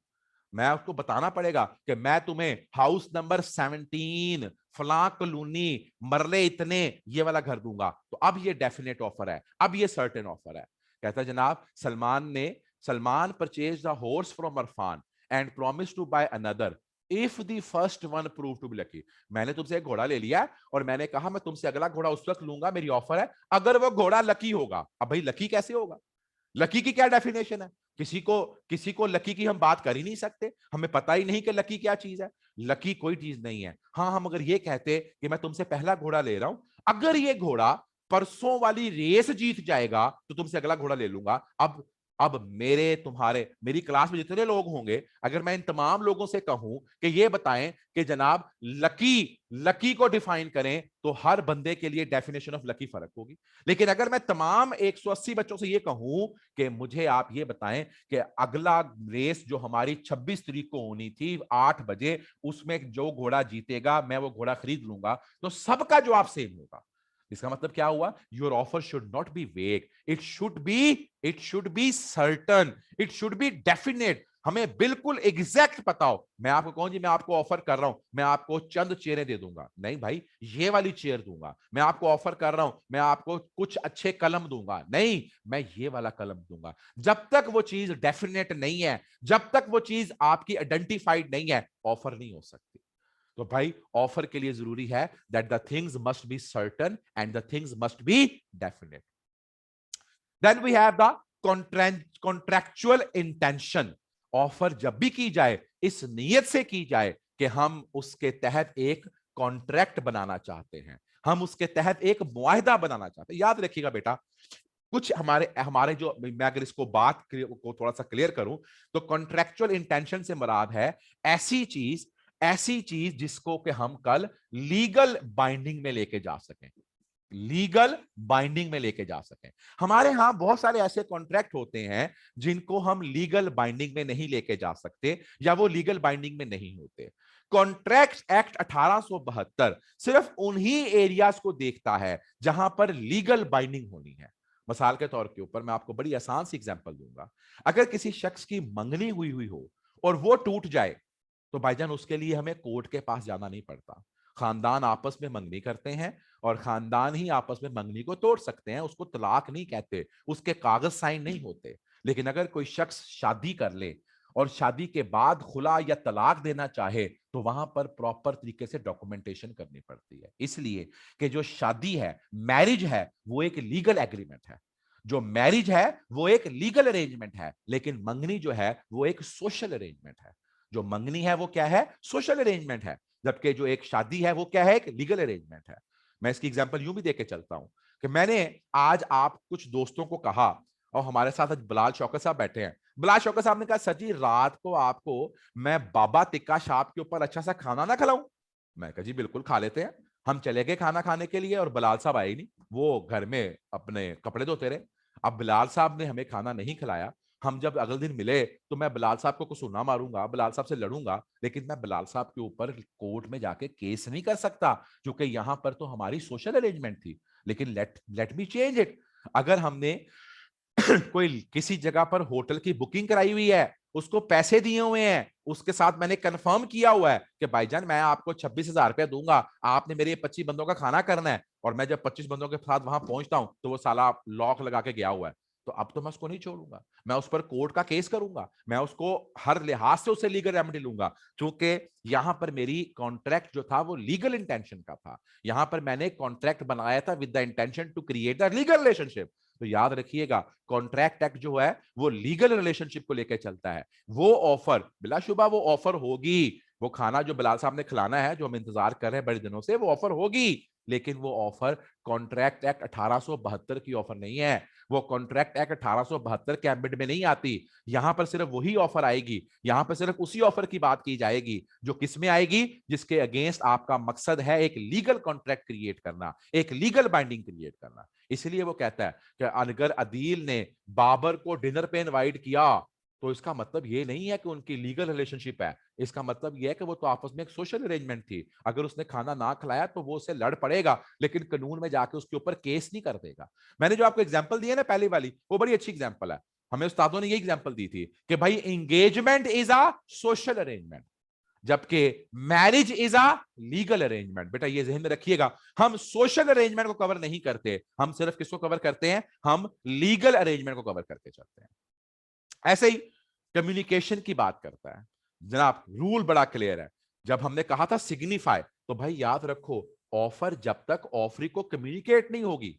मैं आपको बताना पड़ेगा कि मैं तुम्हें हाउस नंबर 17 फलां कॉलोनी मरले इतने ये वाला घर दूंगा। तो अब ये डेफिनेट ऑफर है, अब ये सर्टेन ऑफर है। कहता है जनाब Salman purchase the horse from Arfan and promise to buy another if the first one prove to be lucky. मैंने तुमसे एक घोड़ा ले लिया और मैंने कहा मैं तुमसे अगला घोड़ा उस वक्त लूंगा, मेरी ऑफर है अगर वो घोड़ा लकी होगा। अब भाई लकी कैसे होगा? लकी की क्या डेफिनेशन है? किसी को लकी की हम बात कर ही नहीं सकते, हमें पता ही नहीं कि लकी क्या चीज है। लकी कोई चीज नहीं है। हाँ, हम अगर ये कहते कि मैं तुमसे पहला घोड़ा ले रहा हूं, अगर ये घोड़ा परसों वाली रेस जीत जाएगा तो तुमसे अगला घोड़ा ले लूंगा। अब मेरी क्लास में जितने लोग होंगे, अगर मैं इन तमाम लोगों से कहूं कि ये बताएं कि जनाब लकी को डिफाइन करें, तो हर बंदे के लिए डेफिनेशन ऑफ लकी फर्क होगी। लेकिन अगर मैं तमाम 180 बच्चों से ये कहूं कि मुझे आप ये बताएं कि अगला रेस जो हमारी 26 तारीख को होनी थी 8 बजे, उसमें जो घोड़ा जीतेगा मैं वो घोड़ा खरीद लूंगा, तो सबका जवाब सेम होगा। इसका मतलब क्या हुआ? Your offer should not be vague, it should be certain, it should be definite. हमें बिल्कुल एग्जैक्ट पता हो। मैं आपको कहूं जी मैं आपको ऑफर कर रहा हूं, मैं आपको चंद चेयरें दे दूंगा। नहीं भाई, ये वाली चेयर दूंगा। मैं आपको ऑफर कर रहा हूं, मैं आपको कुछ अच्छे कलम दूंगा। नहीं, मैं ये वाला कलम दूंगा। जब तक वो चीज डेफिनेट नहीं है, जब तक वो चीज आपकी आइडेंटिफाइड नहीं है, ऑफर नहीं हो सकती। तो भाई ऑफर के लिए जरूरी है that the things must be certain and the things must be definite. Then we have the contractual intention. Offer जब भी की जाए इस नीयत से की जाए कि हम उसके तहत एक कॉन्ट्रैक्ट बनाना चाहते हैं, हम उसके तहत एक मुआहिदा बनाना चाहते हैं। याद रखिएगा बेटा, कुछ हमारे जो, मैं अगर इसको बात को थोड़ा सा क्लियर करूं तो कॉन्ट्रैक्चुअल इंटेंशन से मुराद है ऐसी चीज जिसको कि हम कल लीगल बाइंडिंग में लेके जा सकें। लीगल बाइंडिंग में लेके जा सकें। हमारे यहां बहुत सारे ऐसे कॉन्ट्रैक्ट होते हैं जिनको हम लीगल बाइंडिंग में नहीं लेके जा सकते या वो लीगल बाइंडिंग में नहीं होते। कॉन्ट्रैक्ट एक्ट 1872 सिर्फ उन्हीं एरियाज को देखता है जहां पर लीगल बाइंडिंग होनी है। मिसाल के तौर के ऊपर मैं आपको बड़ी आसान सी एग्जांपल दूंगा। अगर किसी शख्स की मंगनी हुई हुई हो और वो टूट जाए तो भाईजान उसके लिए हमें कोर्ट के पास जाना नहीं पड़ता। खानदान आपस में मंगनी करते हैं और खानदान ही आपस में मंगनी को तोड़ सकते हैं, उसको तलाक नहीं कहते, उसके कागज साइन नहीं होते। लेकिन अगर कोई शख्स शादी कर ले और शादी के बाद खुला या तलाक देना चाहे तो वहां पर प्रॉपर तरीके से डॉक्यूमेंटेशन करनी पड़ती है। इसलिए कि जो शादी है, मैरिज है, वो एक लीगल एग्रीमेंट है। जो मैरिज है वो एक लीगल अरेंजमेंट है, लेकिन मंगनी जो है वो एक सोशल अरेंजमेंट है। जो मंगनी है वो क्या है? सोशल अरेंजमेंट है, जबकि जो एक शादी है वो क्या है? एक लीगल अरेंजमेंट है। मैं इसकी एग्जांपल यूं भी देके चलता हूं कि मैंने आज आप कुछ दोस्तों को कहा, और हमारे साथ आज बिलाल शौकत साहब बैठे हैं। बिलाल शौकत साहब ने कहा सर जी रात को आपको मैं बाबा तिक्का शाप के ऊपर अच्छा सा खाना ना खिलाऊं? मैं कहा जी बिल्कुल खा लेते हैं। हम चले गए खाना खाने के लिए और बिलाल साहब आए ही नहीं, वो घर में अपने कपड़े धोते रहे। अब बिलाल साहब ने हमें खाना नहीं खिलाया। हम जब अगले दिन मिले तो मैं बिलाल साहब को कुछ सुना मारूंगा, बिलाल साहब से लड़ूंगा, लेकिन मैं बिलाल साहब के ऊपर कोर्ट में जाके केस नहीं कर सकता, क्योंकि यहां पर तो हमारी सोशल अरेंजमेंट थी। लेकिन लेट मी चेंज इट। अगर हमने कोई किसी जगह पर होटल की बुकिंग कराई हुई है, उसको पैसे दिए हुए हैं, उसके साथ मैंने कंफर्म किया हुआ है कि भाईजान मैं आपको 26,000 रुपया दूंगा, आपने मेरे 25 बंदों का खाना करना है, और मैं जब 25 बंदों के साथ वहां पहुंचता हूं तो वो साला लॉक लगा के गया हुआ है, तो अब तो मैं उसको नहीं छोड़ूंगा, मैं उस पर कोर्ट का केस करूंगा, मैं उसको हर लिहाज से उससे लीगल रेमेडी लूंगा। क्योंकि यहां पर मेरी कॉन्ट्रैक्ट जो था वो लीगल इंटेंशन का था। यहां पर मैंने कॉन्ट्रैक्ट बनाया था with the intention to create the legal relationship. तो याद रखिएगा, कॉन्ट्रैक्ट एक्ट जो है वो लीगल रिलेशनशिप को लेकर चलता है। वो ऑफर बिलाशुबा वो ऑफर होगी, वो खाना जो बिलाल साहब ने खिलाना है, जो हम इंतजार कर रहे हैं बड़े दिनों से, वो ऑफर होगी। लेकिन वो ऑफर कॉन्ट्रैक्ट एक्ट 1872 की ऑफर नहीं है, वो कॉन्ट्रैक्ट एक्ट 1872 के एम्बिट में नहीं आती। यहां पर सिर्फ वही ऑफर आएगी, यहां पर सिर्फ उसी ऑफर की बात की जाएगी जो किसमें आएगी, जिसके अगेंस्ट आपका मकसद है एक लीगल कॉन्ट्रैक्ट क्रिएट करना, एक लीगल बाइंडिंग क्रिएट करना। इसलिए वो कहता है कि अगर अदील ने बाबर को डिनर पे इनवाइट किया तो इसका मतलब ये नहीं है कि उनकी लीगल रिलेशनशिप है, इसका मतलब ये है कि वो तो आपस में एक सोशल अरेंजमेंट थी। अगर उसने खाना ना खिलाया तो वो उससे लड़ पड़ेगा, लेकिन कानून में जाके उसके ऊपर केस नहीं कर देगा। मैंने जो आपको एग्जांपल दी है ना पहली वाली, वो बड़ी अच्छी एग्जांपल है। हमें उस्तादों ने ये एग्जांपल दी थी कि भाई engagement is a social arrangement, जबकि marriage is a legal arrangement. बेटा ये जहन में रखिएगा, हम सोशल अरेंजमेंट को कवर नहीं करते, हम सिर्फ किसको कवर करते हैं? हम लीगल अरेंजमेंट को कवर करके चलते हैं। ऐसे ही कम्युनिकेशन की बात करता है जनाब, रूल बड़ा क्लियर है। जब हमने कहा था सिग्निफाई, तो भाई याद रखो, ऑफर जब तक ऑफरी को कम्युनिकेट नहीं होगी,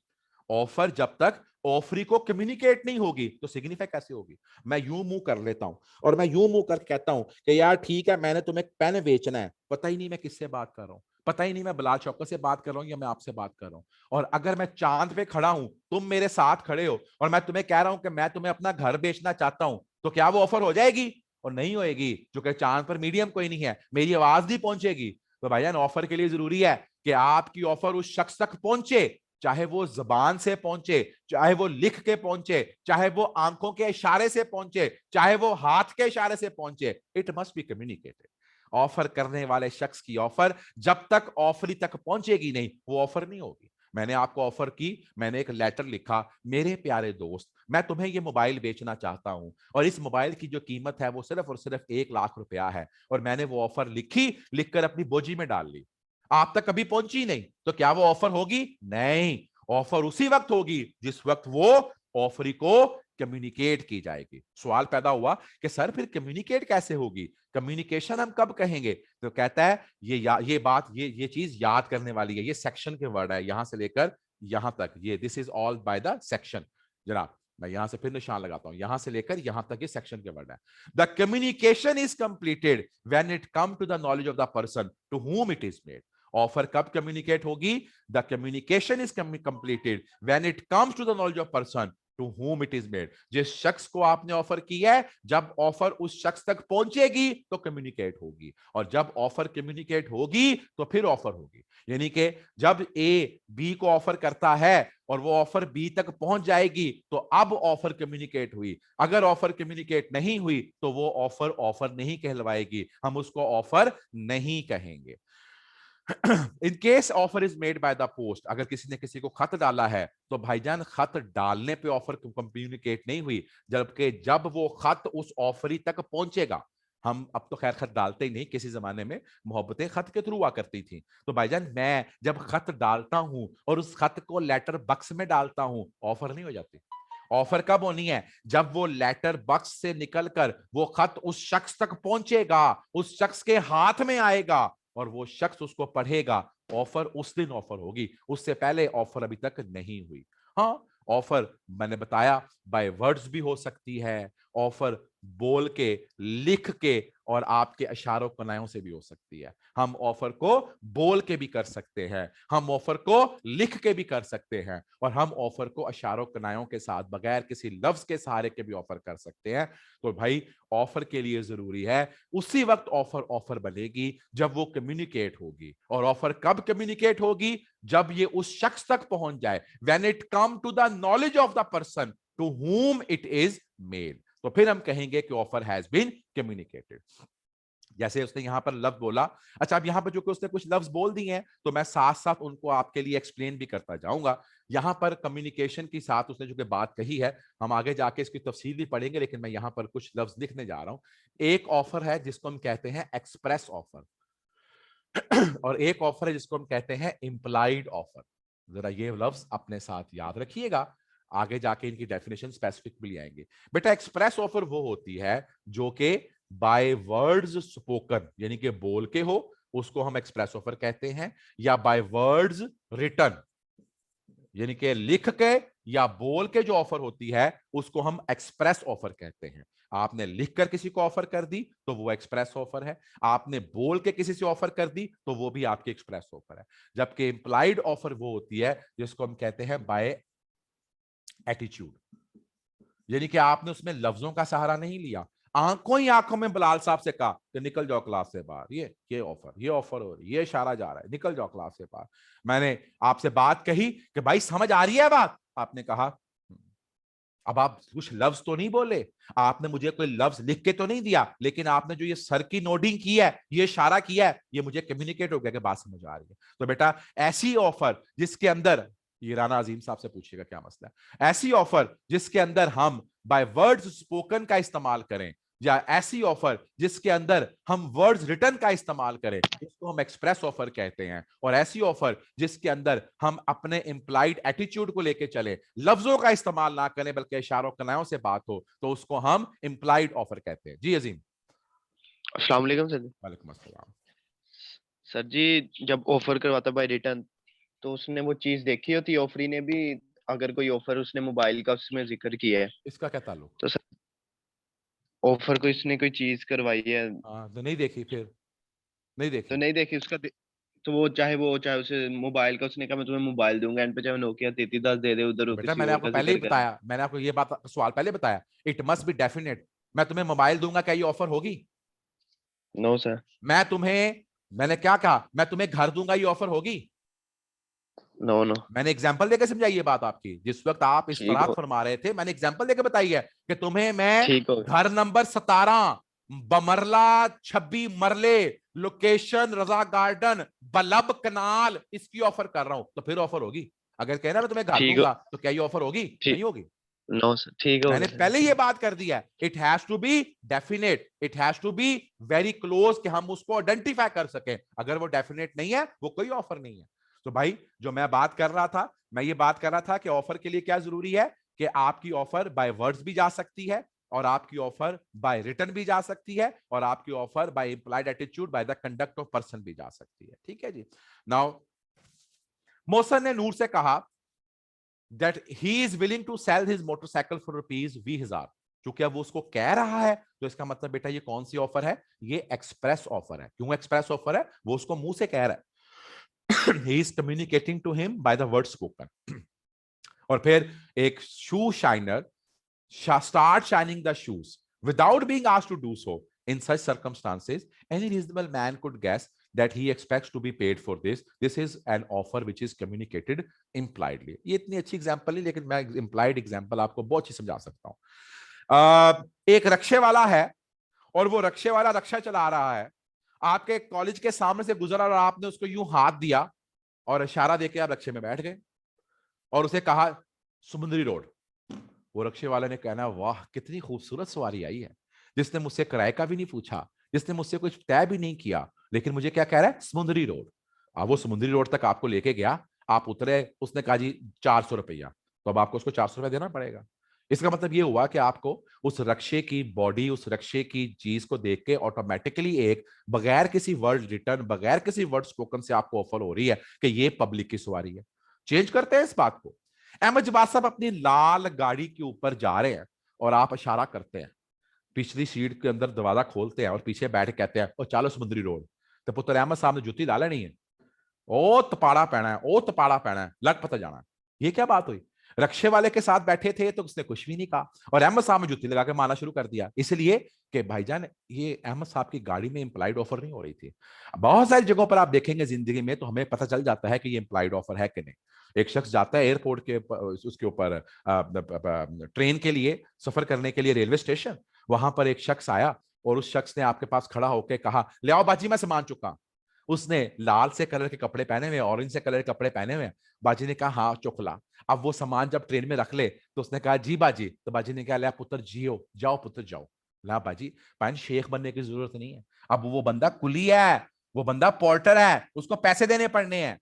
ऑफर जब तक ऑफरी को कम्युनिकेट नहीं होगी तो सिग्निफाई कैसे होगी? मैं यूं मुंह कर लेता हूं और मैं यूं मुंह कर कहता हूं कि यार ठीक है मैंने तुम्हें पेन बेचना है, पता ही नहीं मैं किससे बात कर रहा हूं, पता ही नहीं मैं बिलाल शौकत से बात कर रहा हूं या मैं आपसे बात कर रहा हूं। और अगर मैं चांद पे खड़ा हूं, तुम मेरे साथ खड़े हो और मैं तुम्हें कह रहा हूं कि मैं तुम्हें अपना घर बेचना चाहता हूं, तो क्या वो ऑफर हो जाएगी? और नहीं होएगी, क्योंकि चांद पर मीडियम कोई नहीं है, मेरी आवाज नहीं पहुंचेगी। तो भाईजान ऑफर के लिए जरूरी है कि आपकी ऑफर उस शख्स तक पहुंचे, चाहे वो जबान से पहुंचे, चाहे वो लिख के पहुंचे, चाहे वो आंखों के इशारे से पहुंचे, चाहे वो हाथ के इशारे से पहुंचे, it must be communicated. Offer करने वाले शख्स की ऑफर जब तक ऑफरी तक पहुंचेगी नहीं, वो ऑफर नहीं होगी। मैंने आपको ऑफर की, मैंने एक लेटर लिखा, मेरे प्यारे दोस्त मैं तुम्हें ये मोबाइल बेचना चाहता हूं और इस मोबाइल की जो कीमत है वो सिर्फ और सिर्फ 1 लाख रुपया है, और मैंने वो ऑफर लिखी, लिखकर अपनी बोझी में डाल ली, आप तक कभी पहुंची नहीं, तो क्या वो ऑफर होगी? नहीं, ऑफर उसी वक्त होगी जिस वक्त वो ऑफरी को कम्युनिकेट की जाएगी। सवाल पैदा हुआ कि सर फिर कम्युनिकेट कैसे होगी, कम्युनिकेशन हम कब कहेंगे? तो कहता है ये बात ये चीज याद करने वाली है, ये सेक्शन के वर्ड है, यहां से लेकर यहां तक, ये this is all by the section. जनाब मैं यहां से फिर निशान लगाता हूं, यहां से लेकर यहां तक ये सेक्शन के वर्ड है। The communication is completed when it come to the knowledge of the person to whom it is made. Offer कब कम्युनिकेट होगी? The communication is completed when it comes to the knowledge of person to whom it is made. जिस शख्स को आपने ऑफर किया है, जब ऑफर उस शख्स तक पहुंचेगी तो कम्युनिकेट होगी, और जब ऑफर कम्युनिकेट होगी तो फिर ऑफर होगी। यानी कि जब ए बी को ऑफर करता है और वो ऑफर बी तक पहुंच जाएगी तो अब ऑफर कम्युनिकेट हुई। अगर ऑफर कम्युनिकेट नहीं हुई तो वो ऑफर ऑफर नहीं कहलवाएगी, हम उसको ऑफर नहीं कहेंगे। In case offer is made by the post, अगर किसी ने किसी को खत डाला है तो भाईजान खत डालने पे ऑफर कम्युनिकेट नहीं हुई, जबकि जब वो खत उस ऑफरी तक पहुंचेगा, हम अब तो खैर खत डालते ही नहीं, किसी जमाने में मोहब्बतें खत के थ्रू हुआ करती थी, तो भाईजान मैं जब खत डालता हूं और उस खत को लेटर बक्स में डालता हूं, ऑफर नहीं हो जाती। ऑफर कब होनी है? जब वो लेटर बक्स से निकलकर वो खत उस शख्स तक पहुंचेगा, उस शख्स के हाथ में आएगा और वो शख्स उसको पढ़ेगा, ऑफर उस दिन ऑफर होगी, उससे पहले ऑफर अभी तक नहीं हुई। हाँ, ऑफर मैंने बताया बाय वर्ड्स भी हो सकती है, ऑफर बोल के, लिख के और आपके इशारों कनायों से भी हो सकती है। हम ऑफर को बोल के भी कर सकते हैं, हम ऑफर को लिख के भी कर सकते हैं, और हम ऑफर को इशारों कनायों के साथ बगैर किसी लफ्ज के सहारे के भी ऑफर कर सकते हैं। तो भाई ऑफर के लिए जरूरी है उसी वक्त ऑफर ऑफर बनेगी जब वो कम्युनिकेट होगी, और ऑफर कब कम्युनिकेट होगी? जब ये उस शख्स तक पहुंच जाए, when it come to the knowledge of the person to whom it is made, तो फिर हम कहेंगे कि ऑफर हैज बीन कम्युनिकेटेड। जैसे उसने यहां पर लफ्ज बोला, अच्छा अब यहां पर जो कि उसने कुछ लफ्ज बोल दिए हैं तो मैं साथ साथ उनको आपके लिए एक्सप्लेन भी करता जाऊंगा। यहां पर कम्युनिकेशन के साथ उसने जो कि बात कही है, हम आगे जाके इसकी तफसील भी पढ़ेंगे, लेकिन मैं यहां पर कुछ लफ्ज लिखने जा रहा हूं। एक ऑफर है जिसको हम कहते हैं एक्सप्रेस ऑफर, और एक ऑफर है जिसको हम कहते हैं इंप्लाइड ऑफर। जरा ये लफ्ज अपने साथ याद रखिएगा, आगे जाके इनकी डेफिनेशन स्पेसिफिक भी आएंगे। बेटा एक्सप्रेस ऑफर वो होती है जो कि बाय वर्ड्स स्पोकन, यानी कि बोल के हो, उसको हम एक्सप्रेस ऑफर कहते हैं, या बाय वर्ड्स रिटन, यानी कि लिख के या बोल के जो ऑफर होती है उसको हम एक्सप्रेस ऑफर कहते हैं। आपने लिखकर किसी को ऑफर कर दी तो वो एक्सप्रेस ऑफर है, आपने बोल के किसी से ऑफर कर दी तो वो भी आपकी एक्सप्रेस ऑफर है। जबकि इंप्लाइड ऑफर वो होती है जिसको हम कहते हैं बाय एटीट्यूड, यानी कि आपने उसमें लफ्जों का सहारा नहीं लिया, आंखों ही आंखों में बिलाल साहब से कहा कि निकल जाओ क्लास से बाहर, ये ऑफर हो रही, ये इशारा जा रहा है, निकल जाओ क्लास से बाहर। मैंने आपसे बात कही कि भाई समझ आ रही है बात, आपने कहा अब आप कुछ लफ्ज तो नहीं बोले, आपने मुझे कोई लफ्ज लिख के तो नहीं दिया, लेकिन आपने जो ये सर की नोडिंग की है, ये इशारा किया है, ये मुझे कम्युनिकेट हो गया कि बात समझ आ रही है। तो बेटा ऐसी ऑफर जिसके अंदर, ये राना अजीम साहब से पूछिएगा क्या मसला है, ऐसी ऑफर जिसके अंदर हम बाय वर्ड्स स्पोकन का इस्तेमाल करें, या ऐसी ऑफर जिसके अंदर हम वर्ड्स रिटन का इस्तेमाल करें, इसको हम एक्सप्रेस ऑफर कहते हैं। और ऐसी ऑफर जिसके अंदर हम अपने इंप्लाइड एटीट्यूड को लेके चले, लफ्जों का इस्तेमाल ना करें बल्कि इशारों कनायों से बात हो, तो उसको हम इंप्लाइड ऑफर कहते हैं। जी अजीम। अस्सलाम वालेकुम सर। वालेकुम अस्सलाम। सर जी जब ऑफर करवाता बाय रिटर्न तो उसने वो चीज देखी होती, ऑफरी ने भी, अगर कोई ऑफर उसने मोबाइल का उसमें जिक्र किया है इसका क्या ताल्लुक? तो सर ऑफर को इसने कोई चीज करवाई है हाँ तो नहीं देखी, फिर नहीं तो देखी। नहीं देखी उसका तो वो चाहे उसे मोबाइल का, उसने कहा मैं तुम्हें मोबाइल दूंगा, एंड पे चाहे नोकिया 3310 दे दे, उधर तो वो बेटा किसी मैंने और आपको का पहले ही जिक्र कर। बताया, मैंने आपको ये बात सवाल पहले बताया, इट मस्ट बी डेफिनेट। मैं तुम्हें मोबाइल दूंगा, क्या ये ऑफर होगी? No sir. मैंने क्या कहा, मैं तुम्हें घर दूंगा, ये ऑफर होगी? No no. मैंने एग्जांपल देके समझाई ये बात आपकी, जिस वक्त आप इस ठीक तरह हो फरमा रहे थे मैंने एग्जांपल देके बताई है कि तुम्हें मैं ठीक हो घर नंबर 17 बमरला 26 मरले, लोकेशन रजा गार्डन, बलब कनाल, इसकी ऑफर कर रहा हूं, तो फिर ऑफर होगी। अगर कहना मैं तुम्हें घर ठीक दूंगा तो क्या ये ऑफर होगी? ठीक नहीं होगी। नो सर, ठीक हो मैंने गया पहले सर। ये बात कर दिया है, it has to be definite, it has to be very close, कि हम उसको आइडेंटिफाई कर सकें। अगर वो डेफिनेट नहीं है वो कोई ऑफर नहीं है। तो भाई जो मैं बात कर रहा था, मैं ये बात कर रहा था कि ऑफर के लिए क्या जरूरी है कि आपकी ऑफर बाय वर्ड्स भी जा सकती है, और आपकी ऑफर बाय रिटन भी जा सकती है, और आपकी offer by implied attitude, by the conduct of person भी जा सकती है। ठीक है जी। नाउ मोहसन ने नूर से कहा that he is willing to sell his motorcycle for rupees 20,000। क्योंकि अब वो उसको कह रहा है तो इसका मतलब बेटा ये कौन सी ऑफर है? ये एक्सप्रेस ऑफर है। क्यों एक्सप्रेस ऑफर है? वो उसको मुंह से कह रहा है। He is communicating to him by the word spoken। और फिर एक शू shiner start shining the shoes without being asked to do so. In such circumstances, any reasonable man could guess that he expects to be paid for this. This is an offer which is communicated impliedly. ये इतनी अच्छी एग्जांपल है, लेकिन मैं implied एग्जांपल आपको बहुत अच्छी समझा सकता हूं। एक रक्षे वाला है और वो रक्षे वाला रक्षा चला रहा है, आपके कॉलेज के सामने से गुजरा और आपने उसको यूं हाथ दिया और इशारा देके आप रक्षे में बैठ गए और उसे कहा समुद्री रोड। वो रक्षे वाले ने कहना, वाह कितनी खूबसूरत सवारी आई है, जिसने मुझसे किराए का भी नहीं पूछा, जिसने मुझसे कुछ तय भी नहीं किया, लेकिन मुझे क्या कह रहा है, समुद्री रोड। अब वो समुद्री रोड तक आपको लेके गया, आप उतरे, उसने कहा जी 400 रुपया, तो अब आपको उसको 400 रुपया देना पड़ेगा। इसका मतलब ये हुआ कि आपको उस रक्षे की बॉडी, उस रक्षे की चीज को देख के ऑटोमेटिकली एक बगैर किसी वर्ड रिटर्न, बगैर किसी वर्ड स्पोकन से आपको ऑफर हो रही है कि ये पब्लिक की सवारी है। चेंज करते हैं इस बात को। अहमद जवाद साहब अपनी लाल गाड़ी के ऊपर जा रहे हैं और आप इशारा करते हैं, पिछली सीट के अंदर दरवाजा खोलते हैं और पीछे बैठ के कहते हैं, ओ चलो समुद्री रोड। तो पुत्र अहमद साहब ने जुत्ती ला लेनी है, ओ तपाड़ा पहना है, ओ तपाड़ा पहना है, लग पता जाना है। ये क्या बात हुई? रक्षे वाले के साथ बैठे थे तो उसने कुछ भी नहीं कहा और अहमद साहब ने जुत्ती लगा के मारना शुरू कर दिया, इसलिए कि भाईजान ये अहमद साहब की गाड़ी में इंप्लाइड ऑफर नहीं हो रही थी। बहुत सारी जगहों पर आप देखेंगे जिंदगी में तो हमें पता चल जाता है कि ये इंप्लाइड ऑफर है कि नहीं। एक शख्स जाता है एयरपोर्ट के उसके ऊपर ट्रेन के लिए सफर करने के लिए रेलवे स्टेशन, वहां पर एक शख्स आया और उस शख्स ने आपके पास खड़ा होकर कहा, ले आओ बाजी मैं सामान चुका। उसने लाल से कलर के कपड़े पहने हुए, ऑरेंज से कलर के कपड़े पहने हुए। बाजी ने कहा हाँ चुकला। अब वो सामान जब ट्रेन में रख ले तो उसने कहा जी बाजी, तो बाजी ने कहा ले पुत्र जियो, जाओ पुत्र जाओ। ला बाजी, पान शेख बनने की जरूरत नहीं है, अब वो बंदा कुली है, वो बंदा पोर्टर है, उसको पैसे देने पड़ने हैं।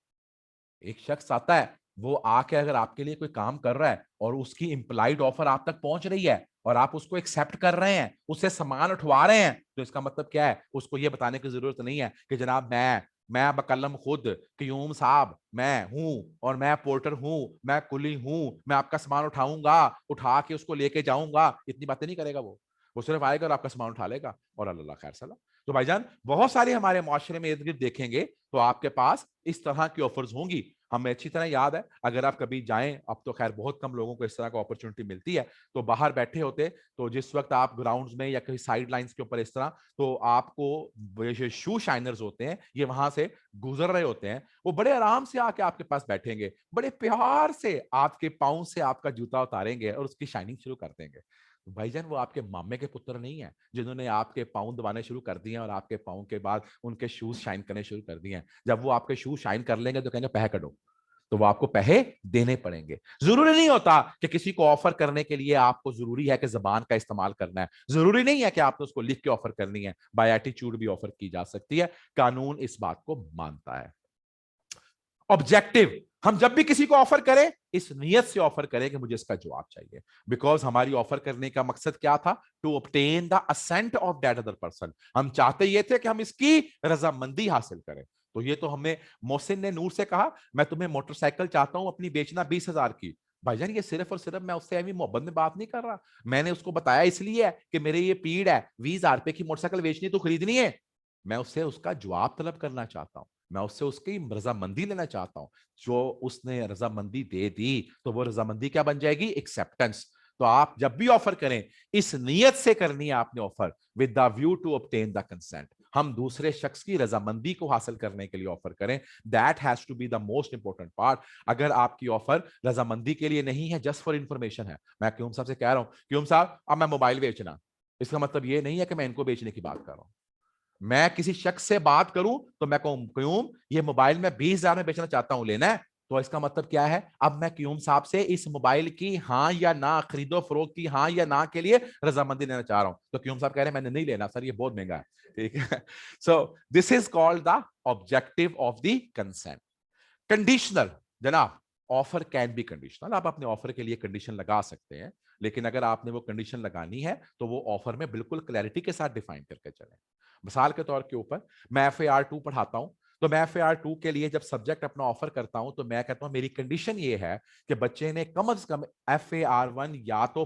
एक शख्स आता है, वो आके अगर आपके लिए कोई काम कर रहा है और उसकी इंप्लाइड ऑफर आप तक पहुंच रही है और आप उसको एक्सेप्ट कर रहे हैं, उससे सामान उठवा रहे हैं, तो इसका मतलब क्या है? उसको ये बताने की जरूरत नहीं है कि जनाब मैं बकलम खुद क्यूम साहब मैं हूं और मैं पोर्टर हूं, मैं कुली हूं, मैं आपका सामान उठाऊंगा, उठा के उसको लेके जाऊंगा। इतनी बातें नहीं करेगा वो सिर्फ आएगा और आपका सामान उठा लेगा और अल्लाह खैर सलाह। तो भाईजान बहुत सारे हमारे माशरे में इर्द गिर्द देखेंगे तो आपके पास इस तरह की ऑफर्स होंगी। हमें अच्छी तरह याद है, अगर आप कभी जाएं, अब तो खैर बहुत कम लोगों को इस तरह का अपॉर्चुनिटी मिलती है, तो बाहर बैठे होते तो जिस वक्त आप ग्राउंड्स में या कहीं साइड लाइंस के ऊपर इस तरह, तो आपको ये शू शाइनर्स होते हैं, ये वहां से गुजर रहे होते हैं, वो बड़े आराम से आके आपके पास बैठेंगे, बड़े प्यार से आपके पाँव से आपका जूता उतारेंगे और उसकी शाइनिंग शुरू कर देंगे। भाईजान वो आपके मामे के पुत्र नहीं है जिन्होंने आपके पाँव दबाने शुरू कर दिए और आपके पाँव के बाद उनके शूज शाइन करने शुरू कर दिए हैं। जब वो आपके शूज शाइन कर लेंगे तो कहेंगे पैसे कटो, तो वो आपको पैसे देने पड़ेंगे। जरूरी नहीं होता कि किसी को ऑफर करने के लिए आपको जरूरी है कि जबान का इस्तेमाल करना है, जरूरी नहीं है कि आपने उसको लिख के ऑफर करनी है, बाय एटीट्यूड भी ऑफर की जा सकती है, कानून इस बात को मानता है। ऑब्जेक्टिव, हम जब भी किसी को ऑफर करें इस नियत से ऑफर करें कि मुझे इसका जवाब चाहिए, बिकॉज हमारी ऑफर करने का मकसद क्या था? To obtain the assent of that other person. हम चाहते ये थे कि हम इसकी रजामंदी हासिल करें। तो ये तो हमें मोहसिन ने नूर से कहा, मैं तुम्हें मोटरसाइकिल चाहता हूं अपनी बेचना 20,000 की। भाईजान ये सिर्फ और सिर्फ मैं उससे अभी मोहब्बत में बात नहीं कर रहा, मैंने उसको बताया इसलिए है कि मेरे ये पीड़ है, 20,000 रुपए की मोटरसाइकिल बेचनी तो खरीदनी है, मैं उससे उसका जवाब तलब करना चाहता हूं, मैं उससे उसकी रजामंदी लेना चाहता हूं। जो उसने रजामंदी दे दी तो वो रजामंदी क्या बन जाएगी? एक्सेप्टेंस। तो आप जब भी ऑफर करें इस नियत से करनी है आपने offer, with the view to obtain the consent. हम दूसरे शख्स की रजामंदी को हासिल करने के लिए ऑफर करें, that has to be the most important part. अगर आपकी ऑफर रजामंदी के लिए नहीं है, जस्ट फॉर इंफॉर्मेशन है, मैं क्यूम साहब से कह रहा हूं क्यूम साहब अब मैं मोबाइल बेचना, इसका मतलब ये नहीं है कि मैं इनको बेचने की बात कर रहा हूं। मैं किसी शख्स से बात करूं तो मैं कहूं क्यूम ये मोबाइल में 20,000 में बेचना चाहता हूं, लेना है? तो इसका मतलब क्या है? अब मैं क्यूम साहब से इस मोबाइल की हाँ या ना, खरीदो फरोख्त की हाँ या ना के लिए रजामंदी लेना चाह रहा हूं। तो क्यूम साहब कह रहे हैं मैंने नहीं लेना सर, ये बहुत महंगा है, ठीक है। सो this is called the objective of the consent. Conditional, जनाब ऑफर कैन बी कंडीशनल, आप अपने ऑफर के लिए कंडीशन लगा सकते हैं, लेकिन अगर आपने वो कंडीशन लगानी है तो वो ऑफर में बिल्कुल क्लैरिटी के साथ डिफाइन करके चलें। मिसाल के तौर के ऊपर मैं FAR 2 पढ़ाता हूं, तो मैं FAR 2 के लिए जब सब्जेक्ट अपना ऑफर करता हूं तो मैं कहता हूं मेरी कंडीशन ये है कि बच्चे ने कम से कम FAR 1 या तो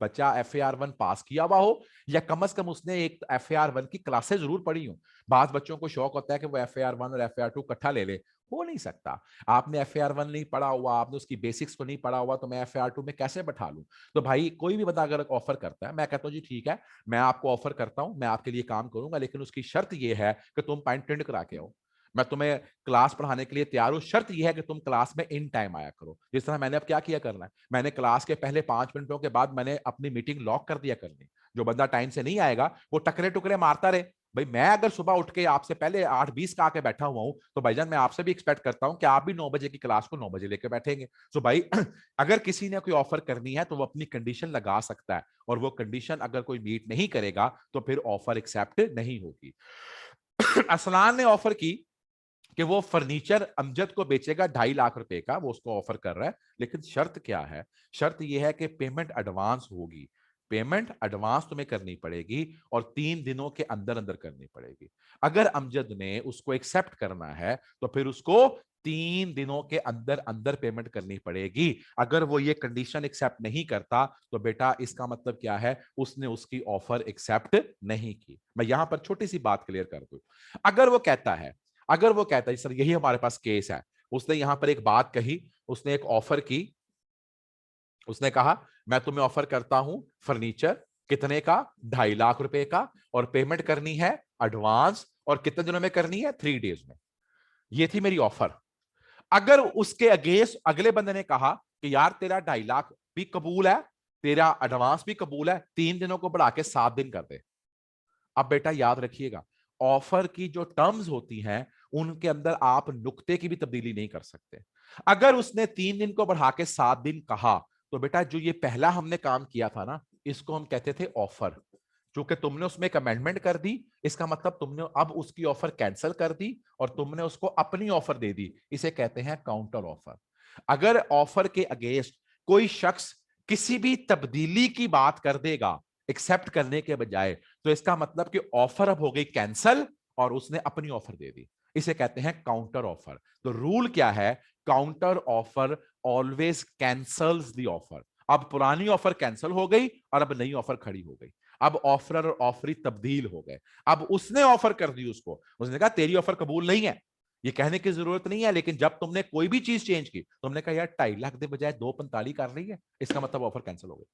बच्चा FAR 1 पास किया हुआ हो या कम से कम उसने एक FAR 1 की क्लासेस जरूर पढ़ी हो। बाद बच्चों को शौक होता है कि वो FAR 1 और FAR 2 इकट्ठा ले ले, हो नहीं सकता। आपने FAR 1 नहीं पढ़ा हुआ, आपने उसकी बेसिक्स को नहीं पढ़ा हुआ, तो मैं FAR 2 में कैसे बैठा लूं? तो भाई कोई भी बंदा अगर ऑफर करता है, मैं कहता हूं जी ठीक है, मैं आपको ऑफर करता हूं, मैं आपके लिए काम करूंगा, लेकिन उसकी शर्त यह है कि तुम पॉइंट अटेंड करा के आओ। मैं तुम्हें क्लास पढ़ाने के लिए तैयार हूं, शर्त यह है कि तुम क्लास में इन टाइम आया करो। जिस तरह मैंने अब क्या किया करना है, मैंने क्लास के पहले 5 मिनटों के बाद मैंने अपनी मीटिंग लॉक कर दिया करनी। जो बंदा टाइम से नहीं आएगा वो टकरे टुकरे मारता रहे। भाई मैं अगर सुबह उठ के आपसे पहले 8:20 का आके बैठा हुआ हूं, तो भाईजान मैं आपसे भी एक्सपेक्ट करता हूं कि आप भी 9 बजे की क्लास को 9 बजे लेके बैठेंगे। तो भाई अगर किसी ने कोई ऑफर करनी है तो वो अपनी कंडीशन लगा सकता है, और वो कंडीशन अगर कोई मीट नहीं करेगा तो फिर ऑफर एक्सेप्ट नहीं होगी। असलान ने ऑफर की कि वो फर्नीचर अमजद को बेचेगा 2.5 लाख रुपए का, वो उसको ऑफर कर रहा है, लेकिन शर्त क्या है? शर्त यह है कि पेमेंट एडवांस होगी। पेमेंट एडवांस तुम्हें करनी पड़ेगी और 3 दिनों के अंदर अंदर करनी पड़ेगी। अगर अमजद ने उसको एक्सेप्ट करना है तो फिर उसको 3 दिनों के अंदर अंदर पेमेंट करनी पड़ेगी। अगर वो ये कंडीशन एक्सेप्ट नहीं करता तो बेटा इसका मतलब क्या है? उसने उसकी ऑफर एक्सेप्ट नहीं की। मैं यहां पर छोटी सी बात क्लियर कर दूं। अगर वो कहता है, सर यही हमारे पास केस है, उसने यहां पर एक बात कही, उसने एक ऑफर की, उसने कहा मैं तुम्हें ऑफर करता हूं फर्नीचर, कितने का? 2.5 लाख रुपए का, और पेमेंट करनी है एडवांस, और कितने दिनों में करनी है? 3 डेज में। ये थी मेरी ऑफर। अगर उसके अगेंस्ट अगले बंदे ने कहा कि यार तेरा 2.5 लाख भी कबूल है, तेरा एडवांस भी कबूल है, 3 दिनों को बढ़ा के 7 दिन कर दे। अब बेटा याद रखिएगा, ऑफर की जो टर्म्स होती हैं उनके अंदर आप नुक्ते की भी तब्दीली नहीं कर सकते। अगर उसने 3 दिन को बढ़ा के 7 दिन कहा, तो बेटा जो ये पहला हमने काम किया था ना, इसको हम कहते थे ऑफर। क्योंकि तुमने उसमें एक अमेंडमेंट कर दी, इसका मतलब तुमने अब उसकी ऑफर कैंसिल कर दी और तुमने उसको अपनी ऑफर दे दी। इसे कहते हैं काउंटर ऑफर। अगर ऑफर के अगेंस्ट कोई शख्स किसी भी तब्दीली की बात कर देगा एक्सेप्ट करने के बजाय, तो इसका मतलब कि ऑफर अब हो गई कैंसल और उसने अपनी ऑफर दे दी। इसे कहते हैं काउंटर ऑफर। तो रूल क्या है? Counter offer always cancels the offer. अब पुरानी ऑफर कैंसिल हो गई और अब नई ऑफर खड़ी हो गई। अब ऑफर और ऑफरी तब्दील हो गए। अब उसने ऑफर कर दी उसको, उसने कहा तेरी ऑफर कबूल नहीं है, ये कहने की जरूरत नहीं है, लेकिन जब तुमने कोई भी चीज चेंज की, तुमने कहा यार 2.5 लाख के बजाय 2.45 कर रही है, इसका मतलब ऑफर कैंसिल हो गई।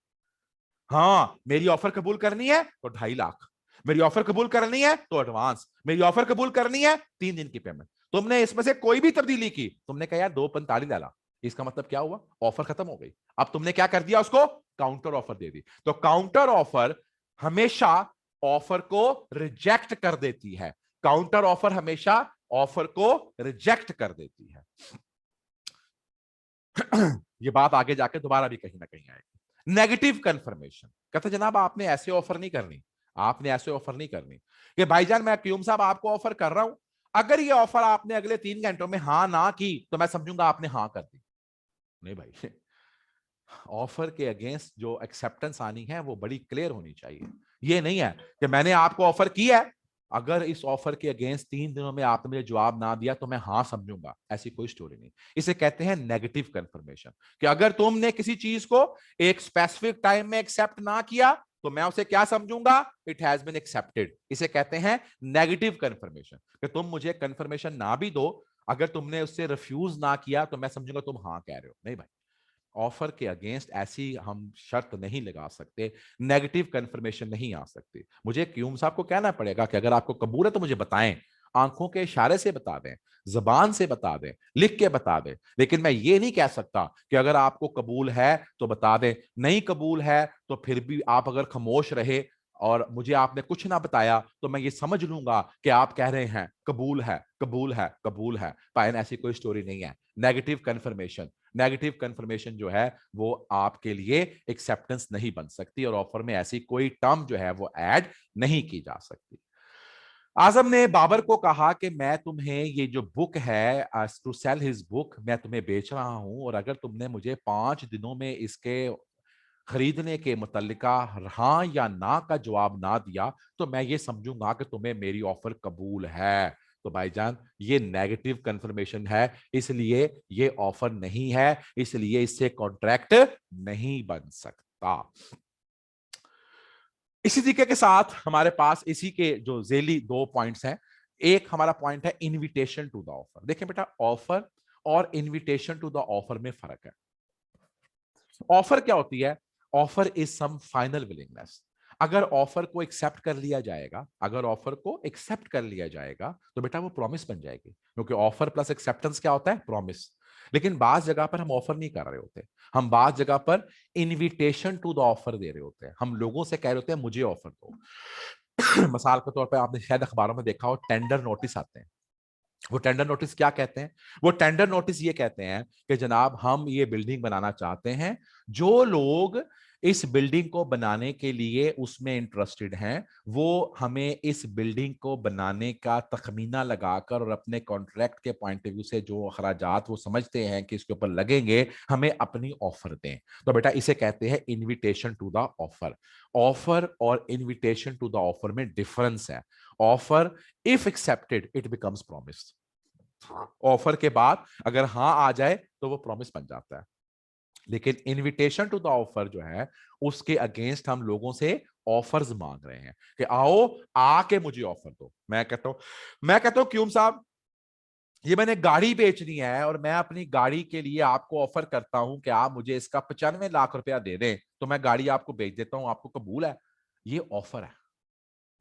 हाँ मेरी ऑफर कबूल करनी है तो 2.5 लाख, मेरी ऑफर कबूल करनी है तो एडवांस, मेरी ऑफर कबूल करनी है 3 दिन की पेमेंट। तुमने इसमें से कोई भी तब्दीली की, तुमने कहा यार 2.45 डाला, इसका मतलब क्या हुआ? ऑफर खत्म हो गई। अब तुमने क्या कर दिया? उसको काउंटर ऑफर दे दी। तो काउंटर ऑफर हमेशा ऑफर को रिजेक्ट कर देती है। काउंटर ऑफर हमेशा ऑफर को रिजेक्ट कर देती है। ये बात आगे जाके दोबारा भी कहीं ना कहीं आएगी। नेगेटिव कंफर्मेशन कहते जनाब आपने ऐसे ऑफर नहीं करनी, आपने ऐसे ऑफर नहीं करनी कि भाईजान मैं क्यूम साहब आपको ऑफर कर रहा हूं, अगर ये ऑफर आपने अगले 3 घंटों में हां ना की तो मैं समझूंगा आपने हां कर दी। नहीं भाई, ऑफर के अगेंस्ट जो एक्सेप्टेंस आनी है वो बड़ी क्लियर होनी चाहिए। ये नहीं है कि मैंने आपको ऑफर किया है, अगर इस ऑफर के अगेंस्ट 3 दिनों में आपने मुझे जवाब ना दिया तो मैं हाँ समझूंगा, ऐसी कोई स्टोरी नहीं। इसे कहते हैं नेगेटिव कंफर्मेशन, कि अगर तुमने किसी चीज को एक स्पेसिफिक टाइम में एक्सेप्ट ना किया तो मैं उसे क्या समझूंगा? It has been accepted. इसे कहते हैं नेगेटिव कंफर्मेशन, कि तुम मुझे कंफर्मेशन ना भी दो, अगर तुमने उससे रिफ्यूज ना किया तो मैं समझूंगा तुम हाँ कह रहे हो। नहीं भाई, ऑफर के अगेंस्ट ऐसी हम शर्त नहीं लगा सकते, नेगेटिव कंफर्मेशन नहीं आ सकती। मुझे क्यूम साहब को कहना पड़ेगा कि अगर आपको कबूल है तो मुझे बताएं, आंखों के इशारे से बता दें, जबान से बता दें, लिख के बता दें। लेकिन मैं ये नहीं कह सकता कि अगर आपको कबूल है तो बता दें, नहीं कबूल है तो फिर भी आप अगर खामोश रहे और मुझे आपने कुछ ना बताया तो मैं ये समझ लूंगा कि आप कह रहे हैं कबूल है, कबूल है, कबूल है। पायन ऐसी कोई स्टोरी नहीं है। नेगेटिव कंफर्मेशन, नेगेटिव कंफर्मेशन जो है वो आपके लिए एक्सेप्टेंस नहीं बन सकती, और ऑफर में ऐसी कोई टर्म जो है वो ऐड नहीं की जा सकती। आजम ने बाबर को कहा कि मैं तुम्हें ये जो बुक है टू सेल हिज बुक, मैं तुम्हें बेच रहा हूं, और अगर तुमने मुझे 5 दिनों में इसके खरीदने के मुतल्लिका हाँ या ना का जवाब ना दिया तो मैं ये समझूंगा कि तुम्हें मेरी ऑफर कबूल है। तो भाईजान ये नेगेटिव कंफर्मेशन है, इसलिए ये ऑफर नहीं है, इसलिए इससे कॉन्ट्रैक्ट नहीं बन सकता। इसी तरीके के साथ हमारे पास इसी के जो जेली 2 पॉइंट्स हैं, एक हमारा पॉइंट है इनविटेशन टू द ऑफर। देखें बेटा, ऑफर और इनविटेशन टू द ऑफर में फर्क है। ऑफर क्या होती है? Offer is some final willingness. अगर ऑफर को एक्सेप्ट कर लिया जाएगा, अगर ऑफर को एक्सेप्ट कर लिया जाएगा तो बेटा वो प्रॉमिस बन जाएगी, क्योंकि ऑफर प्लस एक्सेप्टेंस क्या होता है? प्रॉमिस। लेकिन बाज जगह पर हम ऑफर नहीं कर रहे होते, हम बाज जगह पर इनविटेशन टू द ऑफर दे रहे होते हैं। हम लोगों से कह रहे होते हैं मुझे ऑफर दो। मिसाल के तौर पर आपने शायद अखबारों में देखा हो, टेंडर नोटिस आते हैं। वो टेंडर नोटिस क्या कहते हैं? वो टेंडर नोटिस ये कहते हैं कि जनाब हम ये बिल्डिंग बनाना चाहते हैं, जो लोग इस बिल्डिंग को बनाने के लिए उसमें इंटरेस्टेड हैं वो हमें इस बिल्डिंग को बनाने का तखमीना लगाकर और अपने कॉन्ट्रैक्ट के पॉइंट ऑफ व्यू से जो अखराजात वो समझते हैं कि इसके ऊपर लगेंगे, हमें अपनी ऑफर दें। तो बेटा इसे कहते हैं invitation to the offer. Offer और इनविटेशन टू द ऑफर में डिफरेंस है। Offer if accepted it becomes promise. Offer के बाद अगर हाँ आ जाए तो वो प्रॉमिस बन जाता है। लेकिन इनविटेशन टू द ऑफर जो है उसके अगेंस्ट हम लोगों से ऑफर्स मांग रहे हैं कि आओ आके मुझे ऑफर दो। मैं कहता हूं क्यूम साहब, ये मैंने गाड़ी बेचनी है और मैं अपनी गाड़ी के लिए आपको ऑफर करता हूं कि आप मुझे इसका 95 लाख रुपया दे दें तो मैं गाड़ी आपको बेच देता हूं, आपको कबूल है? ये ऑफर है,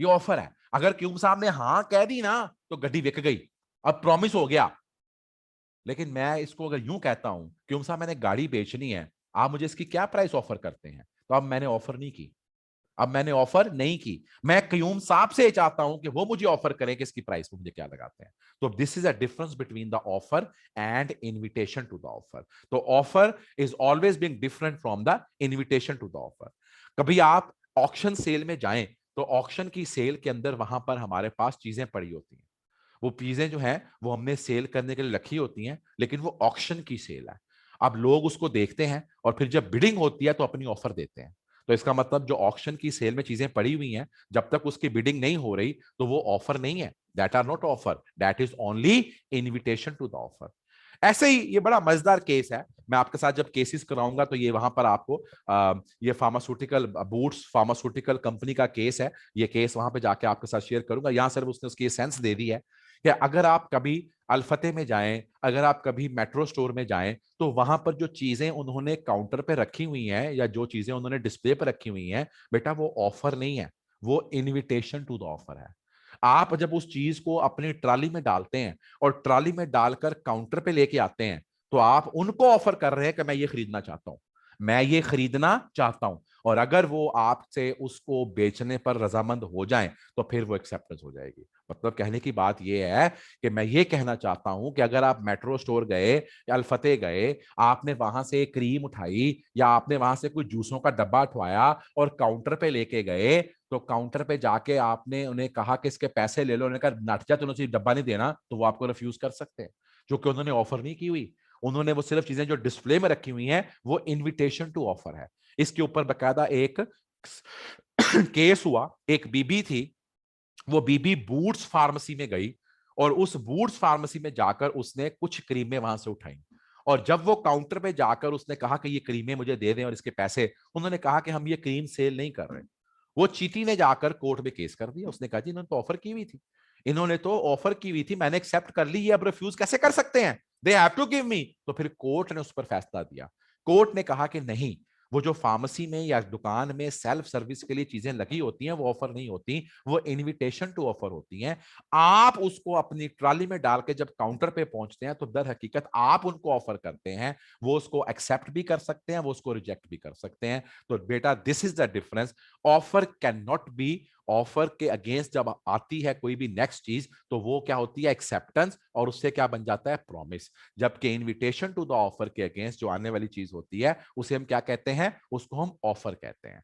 ये ऑफर है। अगर क्यूम साहब ने हाँ कह दी ना तो गड्डी बिक गई, अब प्रॉमिस हो गया। लेकिन मैं इसको अगर यूं कहता हूं क्यूम साहब मैंने गाड़ी बेचनी है, आप मुझे इसकी क्या प्राइस ऑफर करते हैं, तो अब मैंने ऑफर नहीं की, अब मैंने ऑफर नहीं की। मैं क्यूम साहब से चाहता हूं कि वो मुझे ऑफर करें कि इसकी प्राइस मुझे क्या लगाते हैं। तो this is a difference between the offer and invitation to the offer. तो offer is always being different from the invitation to the offer. कभी आप ऑक्शन सेल में जाएं तो ऑक्शन की सेल के अंदर वहां पर हमारे पास चीजें पड़ी होती हैं, वो चीजें जो हैं वो हमने सेल करने के लिए रखी होती हैं, लेकिन वो ऑक्शन की सेल है। अब लोग उसको देखते हैं और फिर जब बिडिंग होती है तो अपनी ऑफर देते हैं। तो इसका मतलब जो ऑक्शन की सेल में चीजें पड़ी हुई हैं जब तक उसकी बिडिंग नहीं हो रही तो वो ऑफर नहीं है, that are not offer, that is only invitation to the offer. ऐसे ही ये बड़ा मजेदार केस है, मैं आपके साथ जब केसेस कराऊंगा तो ये वहां पर आपको ये फार्मास्यूटिकल बूट्स फार्मास्यूटिकल कंपनी का केस है, ये केस वहां पे जाके आपके साथ शेयर करूंगा। यहां सिर्फ उसने उसकी सेंस दे दी है कि अगर आप कभी अल्फते में जाएं, अगर आप कभी मेट्रो स्टोर में जाएं तो वहां पर जो चीजें उन्होंने काउंटर पे रखी हुई हैं या जो चीजें उन्होंने डिस्प्ले पर रखी हुई हैं बेटा वो ऑफर नहीं है, वो इनविटेशन टू द ऑफर है। आप जब उस चीज को अपनी ट्रॉली में डालते हैं और ट्रॉली में डालकर काउंटर पे लेके आते हैं तो आप उनको ऑफर कर रहे हैं कि मैं ये खरीदना चाहता हूं, मैं ये खरीदना चाहता हूं। और अगर वो आपसे उसको बेचने पर रजामंद हो जाएं तो फिर वो एक्सेप्टेंस हो जाएगी। मतलब कहने की बात यह है कि मैं ये कहना चाहता हूं कि अगर आप मेट्रो स्टोर गए या अल्फते गए, आपने वहां से क्रीम उठाई या आपने वहां से कोई जूसों का डब्बा उठवाया और काउंटर पे लेके गए, तो काउंटर पे जाके आपने उन्हें कहा कि इसके पैसे ले लो, उन्होंने कहा नट जा, तुमने डब्बा नहीं देना, तो वो आपको रिफ्यूज कर सकते हैं, जो कि उन्होंने ऑफर नहीं की हुई। उन्होंने वो सिर्फ चीजें जो डिस्प्ले में रखी हुई हैं वो इनविटेशन टू ऑफर है। इसके ऊपर बकायदा एक केस हुआ, एक बीबी थी, वो बीबी बूट्स फार्मेसी में गई और उस बूट्स फार्मेसी में जाकर उसने कुछ क्रीमें वहां से उठाई और जब वो काउंटर पे जाकर उसने कहा कि ये क्रीमें मुझे दे दें और इसके पैसे, उन्होंने कहा कि हम ये क्रीम सेल नहीं कर रहे। वो चीटी ने जाकर कोर्ट में केस कर दिया, उसने कहा जी इन्होंने तो ऑफर की हुई थी, इन्होंने तो ऑफर की हुई थी, मैंने एक्सेप्ट कर ली, ये अब रिफ्यूज कैसे कर सकते हैं, they have to give me. तो फिर कोर्ट ने उस पर फैसला दिया, कोर्ट ने कहा कि नहीं, वो जो फार्मेसी में या दुकान में सेल्फ सर्विस के लिए चीजें लगी होती हैं वो ऑफर नहीं होती, वो इनविटेशन टू ऑफर होती हैं। आप उसको अपनी ट्रॉली में डाल के जब काउंटर पे पहुंचते हैं तो दर हकीकत आप उनको ऑफर करते हैं, वो उसको एक्सेप्ट भी कर सकते हैं, वो उसको रिजेक्ट भी कर सकते हैं। तो बेटा this is the difference. Offer can not be, offer के अगेंस्ट जब आती है कोई भी नेक्स्ट चीज तो वो क्या होती है? एक्सेप्टेंस, और उससे क्या बन जाता है? प्रॉमिस। जबकि इनविटेशन टू द ऑफर के अगेंस्ट जो आने वाली चीज होती है उसे हम क्या कहते हैं? उसको हम ऑफर कहते हैं।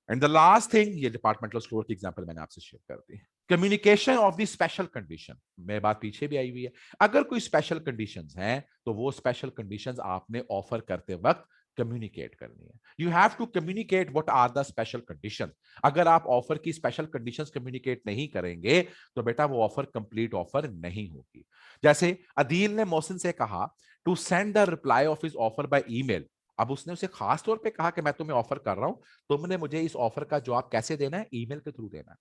एंड द लास्ट थिंग, ये डिपार्टमेंटल स्टोर की एग्जांपल मैंने आपसे शेयर कर दी। Communication of the special condition में बात पीछे भी आई हुई है। अगर कोई स्पेशल कंडीशंस हैं तो वो स्पेशल कंडीशंस आपने ऑफर करते वक्त कम्युनिकेट करनी है। You have to communicate what are the special conditions. अगर आप ऑफर की स्पेशल कंडीशंस कम्युनिकेट नहीं करेंगे तो बेटा वो ऑफर कंप्लीट ऑफर नहीं होगी। जैसे अदील ने मोहसिन से कहा to send the reply of his offer by email. अब उसने उसे खास तौर पे कहा कि मैं तुम्हें ऑफर कर रहा हूं, तुमने मुझे इस ऑफर का जवाब कैसे देना है? ईमेल के थ्रू देना है।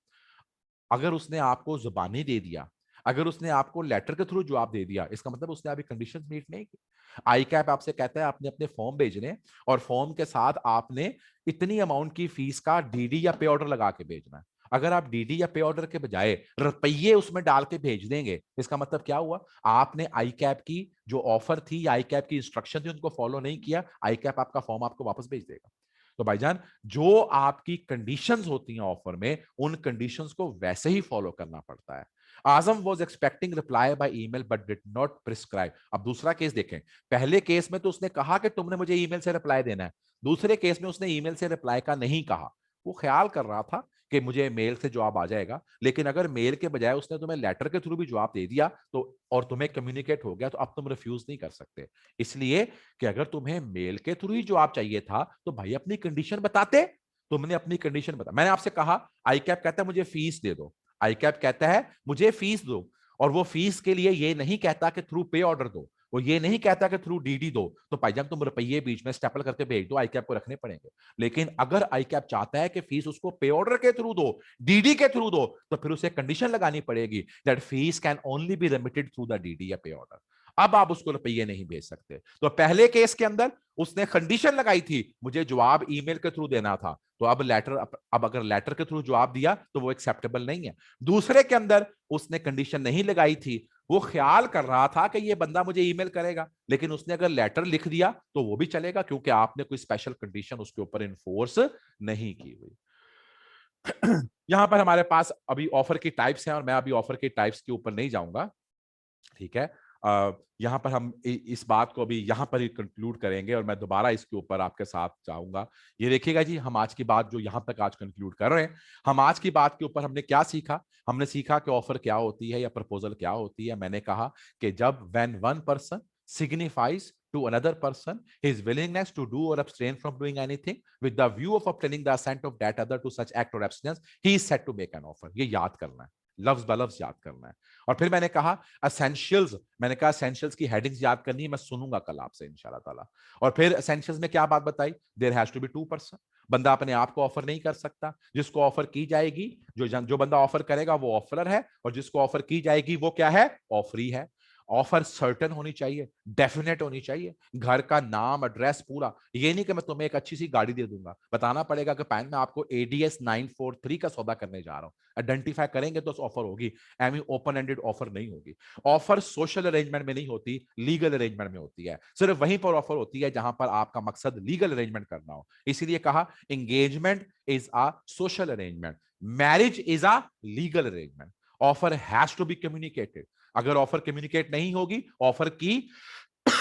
अगर उसने आपको जुबानी दे दिया अगर उसने आपको लेटर के थ्रू जवाब दे दिया, इसका मतलब उसने अभी कंडीशंस मीट नहीं की। आई कैप आपसे कहता है आपने अपने फॉर्म भेजने, और फॉर्म के साथ आपने इतनी अमाउंट की फीस का डीडी या पे ऑर्डर लगा के भेजना है। अगर आप डीडी या पे ऑर्डर के बजाय रुपये उसमें डाल के भेज देंगे, इसका मतलब क्या हुआ, आपने आई कैप की जो ऑफर थी, आई कैप की इंस्ट्रक्शन थी, उनको फॉलो नहीं किया। आई कैप आपका फॉर्म आपको वापस भेज देगा। तो भाईजान, जो आपकी कंडीशंस होती हैं ऑफर में, उन कंडीशंस को वैसे ही फॉलो करना पड़ता है। Azam was expecting reply by email but did not prescribe. अब दूसरा केस देखें, पहले केस में तो उसने कहा कि तुमने मुझे ईमेल से रिप्लाई देना है, दूसरे केस में उसने ईमेल से रिप्लाई का नहीं कहा। वो ख्याल कर रहा था कि मुझे मेल से जवाब आ जाएगा, लेकिन अगर मेल के बजाय उसने तुम्हें लेटर के थ्रू भी जवाब दे दिया तो, और तुम्हें कम्युनिकेट हो गया, तो अब तुम रिफ्यूज नहीं कर सकते। इसलिए कि अगर तुम्हें मेल के थ्रू ही जवाब चाहिए था तो भाई अपनी कंडीशन बताते। तुमने अपनी कंडीशन बता, मैंने आपसे कहा आई कैप कहता है मुझे फीस दे दो, आई कैप कहता है मुझे फीस दो, और वो फीस के लिए ये नहीं कहता कि थ्रू पे ऑर्डर दो, वो ये नहीं कहता कि थ्रू डीडी दो। तो भाईजान तुम रुपये बीच में स्टेपल करके भेज दो, आई कैप को रखने पड़ेंगे। लेकिन अगर आई कैप चाहता है कि फीस उसको पे ऑर्डर के थ्रू दो, डीडी के थ्रू दो, तो फिर उसे कंडीशन लगानी पड़ेगी that fees can only be remitted through the DD या पे ऑर्डर। अब आप उसको रुपये नहीं भेज सकते। तो पहले केस के अंदर उसने कंडीशन लगाई थी मुझे जवाब ईमेल के थ्रू देना था, तो अब अगर लेटर के थ्रू जवाब दिया तो वो एक्सेप्टेबल नहीं है। दूसरे के अंदर उसने कंडीशन नहीं लगाई थी, वो ख्याल कर रहा था कि ये बंदा मुझे ईमेल करेगा, लेकिन उसने अगर लेटर लिख दिया तो वो भी चलेगा, क्योंकि आपने कोई स्पेशल कंडीशन उसके ऊपर इन्फोर्स नहीं की हुई। यहां पर हमारे पास अभी ऑफर की टाइप्स हैं, और मैं अभी ऑफर की टाइप्स के ऊपर नहीं जाऊंगा, ठीक है। यहां पर हम इस बात को अभी यहां पर ही कंक्लूड करेंगे, और मैं दोबारा इसके ऊपर आपके साथ जाऊंगा। ये देखिएगा जी, हम आज की बात जो यहां तक आज कंक्लूड कर रहे हैं, हम आज की बात के ऊपर हमने क्या सीखा। हमने सीखा कि ऑफर क्या होती है या प्रपोजल क्या होती है। मैंने कहा कि जब when one person signifies to another person his willingness to do or abstain from doing anything with the view of obtaining the assent of that other to such act or abstinence, he is said to make an offer। ये याद करना है, लफ्ज ब लफ्ज याद करना है। और फिर मैंने कहा एसेंशियल्स, मैंने कहा एसेंशियल्स की हेडिंग्स याद करनी है, मैं सुनूंगा कल आपसे इंशाल्लाह ताला। और फिर एसेंशियल्स में क्या बात बताई, there has to be two person. बंदा अपने आप को ऑफर नहीं कर सकता, जिसको ऑफर की जाएगी, जो बंदा ऑफर करेगा वो ऑफरर है, और जिसको ऑफर की जाएगी वो क्या है, ऑफरी है। ऑफर सर्टेन होनी चाहिए, डेफिनेट होनी चाहिए, घर का नाम एड्रेस पूरा। ये नहीं कि मैं तुम्हें एक अच्छी सी गाड़ी दे दूंगा, बताना पड़ेगा कि पैन में आपको ADS 943 का सौदा करने जा रहा हूं। आइडेंटिफाई करेंगे तो ऑफर होगी, एमी ओपन एंडेड ऑफर नहीं होगी। ऑफर सोशल अरेंजमेंट में नहीं होती, लीगल अरेंजमेंट में होती है। सिर्फ वहीं पर ऑफर होती है जहां पर आपका मकसद लीगल अरेंजमेंट करना हो। इसीलिए कहा engagement is a social arrangement, marriage is a legal arrangement. Offer has to be communicated. अगर ऑफर कम्युनिकेट नहीं होगी, ऑफर की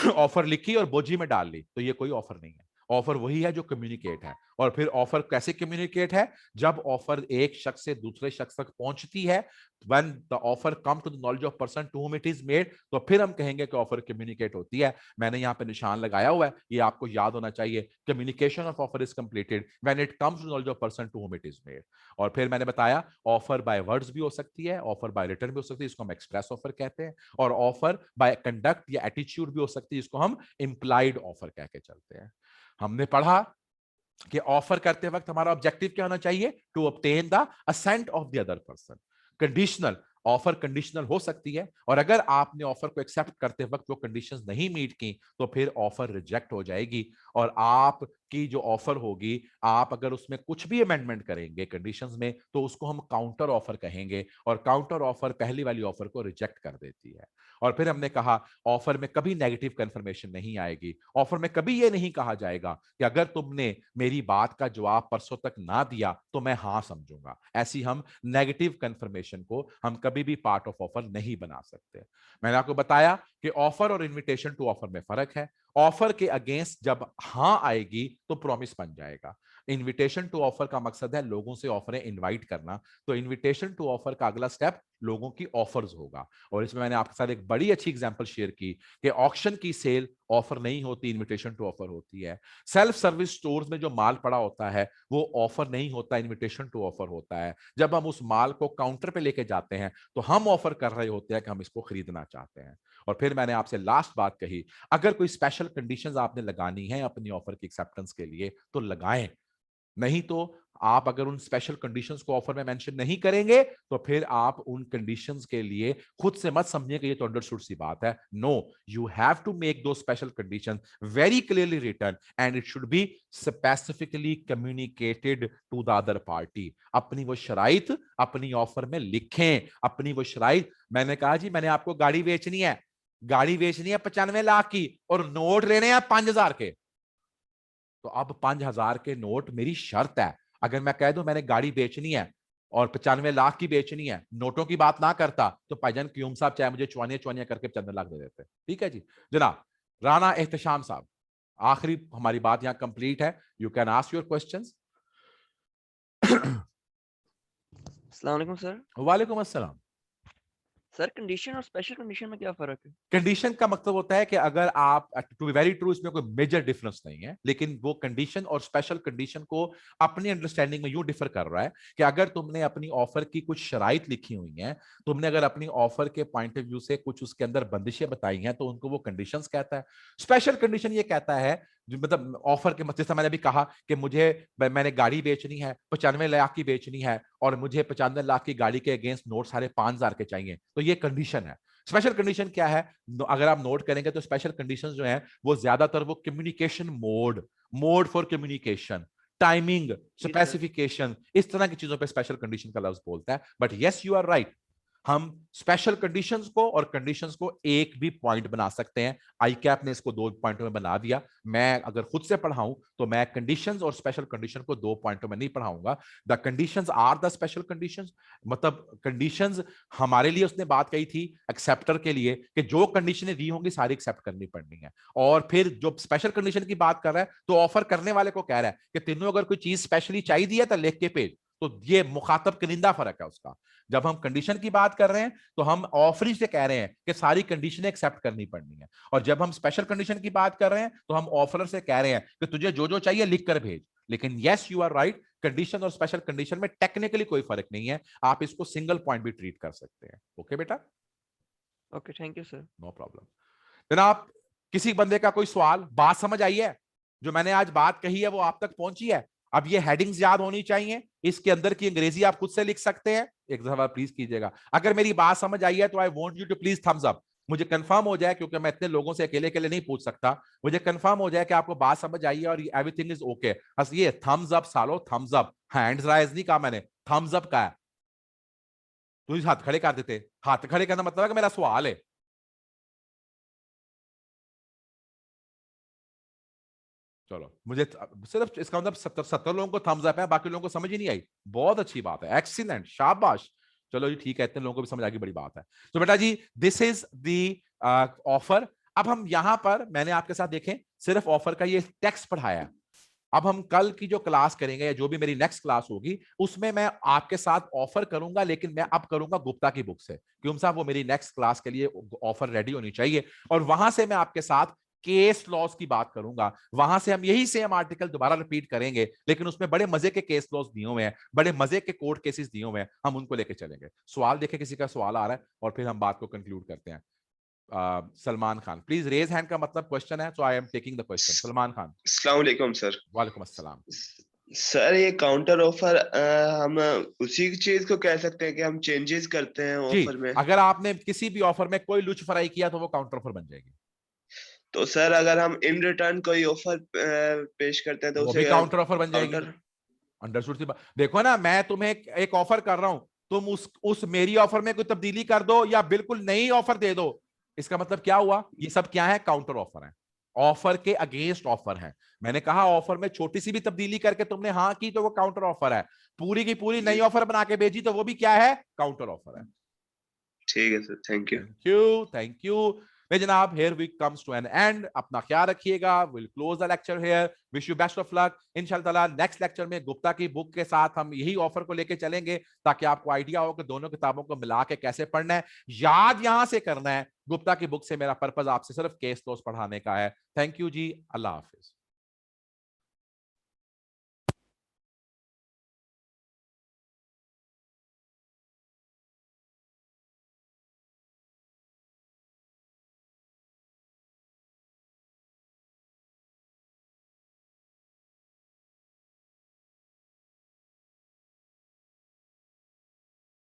ऑफर लिखी और बोझी में डाल ली, तो ये कोई ऑफर नहीं है। ऑफर वही है जो कम्युनिकेट है। और फिर ऑफर कैसे कम्युनिकेट है, जब ऑफर एक शख्स से दूसरे शख्स तक पहुंचती है, when the offer come to the knowledge of person to whom it is made, तो फिर हम कहेंगे कि ऑफर कम्युनिकेट होती है। मैंने यहाँ पे निशान लगाया हुआ है, ये आपको याद होना चाहिए। Communication of offer is completed when it comes to knowledge of person to whom it is made। और फिर मैंने बताया ऑफर बाय वर्ड्स भी हो सकती है, ऑफर बाय रिटर्न भी हो सकती है, इसको हम एक्सप्रेस ऑफर कहते हैं, और ऑफर बाय कंडक्ट या एटीट्यूड भी हो सकती है, इसको हम इंप्लाइड ऑफर कह के चलते हैं। हमने पढ़ा कि ऑफर करते वक्त हमारा ऑब्जेक्टिव क्या होना चाहिए, to obtain the assent of the other person. Conditional, offer conditional हो सकती है, और अगर आपने ऑफर को एक्सेप्ट करते वक्त वो कंडीशंस नहीं मीट की तो फिर ऑफर रिजेक्ट हो जाएगी, और आपकी जो ऑफर होगी, आप अगर उसमें कुछ भी अमेंडमेंट करेंगे कंडीशंस में, तो उसको हम काउंटर ऑफर कहेंगे, और काउंटर ऑफर पहली वाली ऑफर को रिजेक्ट कर देती है। और फिर हमने कहा ऑफर में कभी नेगेटिव कंफर्मेशन नहीं आएगी, ऑफर में कभी ये नहीं कहा जाएगा कि अगर तुमने मेरी बात का जवाब परसों तक ना दिया तो मैं हाँ समझूंगा। ऐसी हम नेगेटिव कंफर्मेशन को हम कभी भी पार्ट ऑफ ऑफर नहीं बना सकते। मैंने आपको बताया कि ऑफर और इनविटेशन टू ऑफर में फर्क है। ऑफर के अगेंस्ट जब हाँ आएगी तो प्रॉमिस बन जाएगा। इनविटेशन टू ऑफर का मकसद है लोगों से ऑफरें इनवाइट करना, तो इनविटेशन टू ऑफर का अगला स्टेप लोगों की ऑफर्स होगा। और इसमें मैंने आपके साथ एक बड़ी अच्छी एग्जांपल शेयर की कि ऑक्शन की सेल ऑफर नहीं होती, इनविटेशन टू ऑफर होती है। सेल्फ सर्विस स्टोर्स में जो माल पड़ा होता है वो ऑफर नहीं होता, इनविटेशन टू ऑफर होता है। जब हम उस माल को काउंटर पे लेके जाते हैं तो हम ऑफर कर रहे होते हैं कि हम इसको खरीदना चाहते हैं। और फिर मैंने आपसे लास्ट बात कही, अगर कोई स्पेशल कंडीशंस आपने लगानी है अपनी ऑफर की एक्सेप्टेंस के लिए तो लगाएं, नहीं तो आप अगर उन स्पेशल कंडीशंस को ऑफर में मेंशन नहीं करेंगे तो फिर आप उन कंडीशंस के लिए खुद से मत समझिए कि ये तो अंडरस्टूड सी बात है। No, you have to make दो special conditions very clearly written and it should be specifically communicated to the other party. अपनी वो शराइत अपनी ऑफर में लिखें, अपनी वो शराइत। मैंने कहा जी मैंने आपको गाड़ी बेचनी है 95 लाख की और नोट लेने हैं 5000 के, तो अब 5000 के नोट मेरी शर्त है। अगर मैं कह दूं मैंने गाड़ी बेचनी है और 95 लाख की बेचनी है, नोटों की बात ना करता, तो भाईजान क्यूम साहब चाहे मुझे चौनिया चौनिया करके 95 लाख दे देते। ठीक है जी जनाब। राना एहतशाम साहब, आखिरी हमारी बात यहां कंप्लीट है। You can ask your questions. अस्सलाम वालेकुम सर। वालेकुम अस्सलाम। सर कंडीशन और स्पेशल कंडीशन में क्या फर्क है? कंडीशन का मतलब होता है कि अगर आप, टू बी वेरी ट्रू, इसमें कोई मेजर डिफरेंस नहीं है, लेकिन वो कंडीशन और स्पेशल कंडीशन को अपनी अंडरस्टैंडिंग में यूं डिफर कर रहा है कि अगर तुमने अपनी ऑफर की कुछ शराइत लिखी हुई हैं, तुमने अगर अपनी ऑफर के पॉइंट ऑफ व्यू से कुछ उसके अंदर बंदिशें बताई हैं, तो उनको वो कंडीशंस कहता है। स्पेशल कंडीशन ये कहता है मतलब ऑफर के, जैसे मैंने अभी कहा कि मैंने गाड़ी बेचनी है 95 लाख की बेचनी है और मुझे 95 लाख की गाड़ी के अगेंस्ट नोट सारे 5000 के चाहिए, तो ये कंडीशन है। स्पेशल कंडीशन क्या है? अगर आप नोट करेंगे तो स्पेशल कंडीशंस जो हैं वो ज्यादातर वो communication mode for communication, timing, specification, इस तरह की चीजों पे स्पेशल कंडीशन का लफ्ज बोलता है। But yes you are right, हम स्पेशल कंडीशंस को और कंडीशंस को एक भी पॉइंट बना सकते हैं। आई कैप ने इसको 2 पॉइंटों में बना दिया। मैं अगर खुद से पढ़ाऊं तो मैं कंडीशंस और स्पेशल कंडीशन को 2 पॉइंटों में नहीं पढ़ाऊंगा। The conditions are the special conditions, मतलब कंडीशंस हमारे लिए उसने बात कही थी एक्सेप्टर के लिए कि जो कंडीशनें दी होंगी सारी एक्सेप्ट करनी पड़नी है। और फिर जो स्पेशल कंडीशन की बात कर रहा है तो ऑफर करने वाले को कह रहा है कि तेनों अगर कोई चीज स्पेशली चाहिए है तो लिख के भेज। तो ये मुखातब कनिंदा फर्क है उसका। जब हम कंडीशन की बात कर रहे हैं तो हम ऑफरिंग से कह रहे हैं कि सारी कंडीशनें एक्सेप्ट करनी पड़नी है, और जब हम स्पेशल कंडीशन की बात कर रहे हैं तो हम ऑफर से कह रहे हैं कि तुझे जो जो चाहिए लिख कर भेज। लेकिन yes you are right, condition और स्पेशल कंडीशन में टेक्निकली कोई फर्क नहीं है, आप इसको सिंगल पॉइंट भी ट्रीट कर सकते हैं। ओके बेटा, okay thank you sir. No problem. जनाब, किसी बंदे का कोई सवाल, बात समझ आई है? जो मैंने आज बात कही है वो आप तक पहुंची है? अब ये हेडिंग्स याद होनी चाहिए, इसके अंदर की अंग्रेजी आप खुद से लिख सकते हैं। एक दफा प्लीज कीजिएगा। अगर मेरी बात समझ आई है तो I want you to please thumbs up. मुझे कंफर्म हो जाए, क्योंकि मैं इतने लोगों से अकेले अकेले नहीं पूछ सकता, मुझे कंफर्म हो जाए कि आपको बात समझ आई है और एवरीथिंग इज ओके। बस ये थम्स अप सालो, थम्स अप, हैंड्स राइज नहीं कहा मैंने, थम्स अप का है। तो हाथ खड़े कर देते, हाथ खड़े करना मतलब है कि मेरा सवाल है। चलो, मुझे सिर्फ इसका मतलब 70 लोगों को थम्स अप है, बाकी लोगों को समझ ही नहीं आई। बहुत अच्छी बात है, एक्सीलेंट, शाबाश। चलो जी ठीक है, इतने लोगों को भी समझ आ गई, बड़ी बात है। तो बेटा जी दिस इज द ऑफर। अब हम यहां पर, मैंने आपके साथ देखें सिर्फ ऑफर का ये टेक्स्ट पढ़ाया। अब हम कल की जो क्लास करेंगे या जो भी मेरी नेक्स्ट क्लास होगी उसमें मैं आपके साथ ऑफर करूंगा, लेकिन मैं अब करूंगा गुप्ता की बुक से, क्यों साहब वो मेरी नेक्स्ट क्लास के लिए ऑफर रेडी होनी चाहिए। और वहां से मैं आपके साथ केस लॉस की बात करूंगा। वहां से हम यही सेम आर्टिकल दोबारा रिपीट करेंगे, लेकिन उसमें बड़े मजे के केस लॉस दिए हुए हैं, बड़े मजे के कोर्ट केसेस दिए हुए हैं, हम उनको लेके चलेंगे। सवाल देखे, किसी का सवाल आ रहा है और फिर हम बात को कंक्लूड करते हैं। Salman Khan, please raise hand का मतलब क्वेश्चन है, so I am taking the question. Salman Khan. अस्सलाम वालेकुम सर। वालेकुम अस्सलाम। सर ये काउंटर ऑफर हम उसी चीज को कह सकते हैं कि हम चेंजेस करते हैं जी, ऑफर में। अगर आपने किसी भी ऑफर में कोई लुच फ्राई किया तो वो काउंटर ऑफर बन जाएगी। तो सर अगर हम इन रिटर्न कोई ऑफर पेश करते हैं तो वो उसे भी काउंटर ऑफर बन जाएगी। काउंटर। अंडरस्टूड सी बात। देखो ना, मैं तुम्हें एक ऑफर कर रहा हूं, तुम उस मेरी ऑफर में कोई तब्दीली कर दो या बिल्कुल नई ऑफर दे दो, इसका मतलब क्या हुआ? ये सब क्या है? काउंटर ऑफर है, ऑफर के अगेंस्ट ऑफर है। मैंने कहा ऑफर में छोटी सी भी तब्दीली करके तुमने हाँ की तो वो काउंटर ऑफर है, पूरी की पूरी नई ऑफर बना के भेजी तो वो भी क्या है? काउंटर ऑफर है। ठीक है sir, thank you. Thank you, thank you. जनाब, here we comes to an end। अपना ख्याल रखिएगा। we'll close the lecture here। wish you best of luck। इंशाल्लाह नेक्स्ट लेक्चर में गुप्ता की बुक के साथ हम यही ऑफर को लेके चलेंगे, ताकि आपको आइडिया हो कि दोनों किताबों को मिला के कैसे पढ़ना है। याद यहां से करना है, गुप्ता की बुक से मेरा पर्पज आपसे सिर्फ केस लॉस पढ़ाने का है। थैंक यू जी, अल्लाह हाफिज।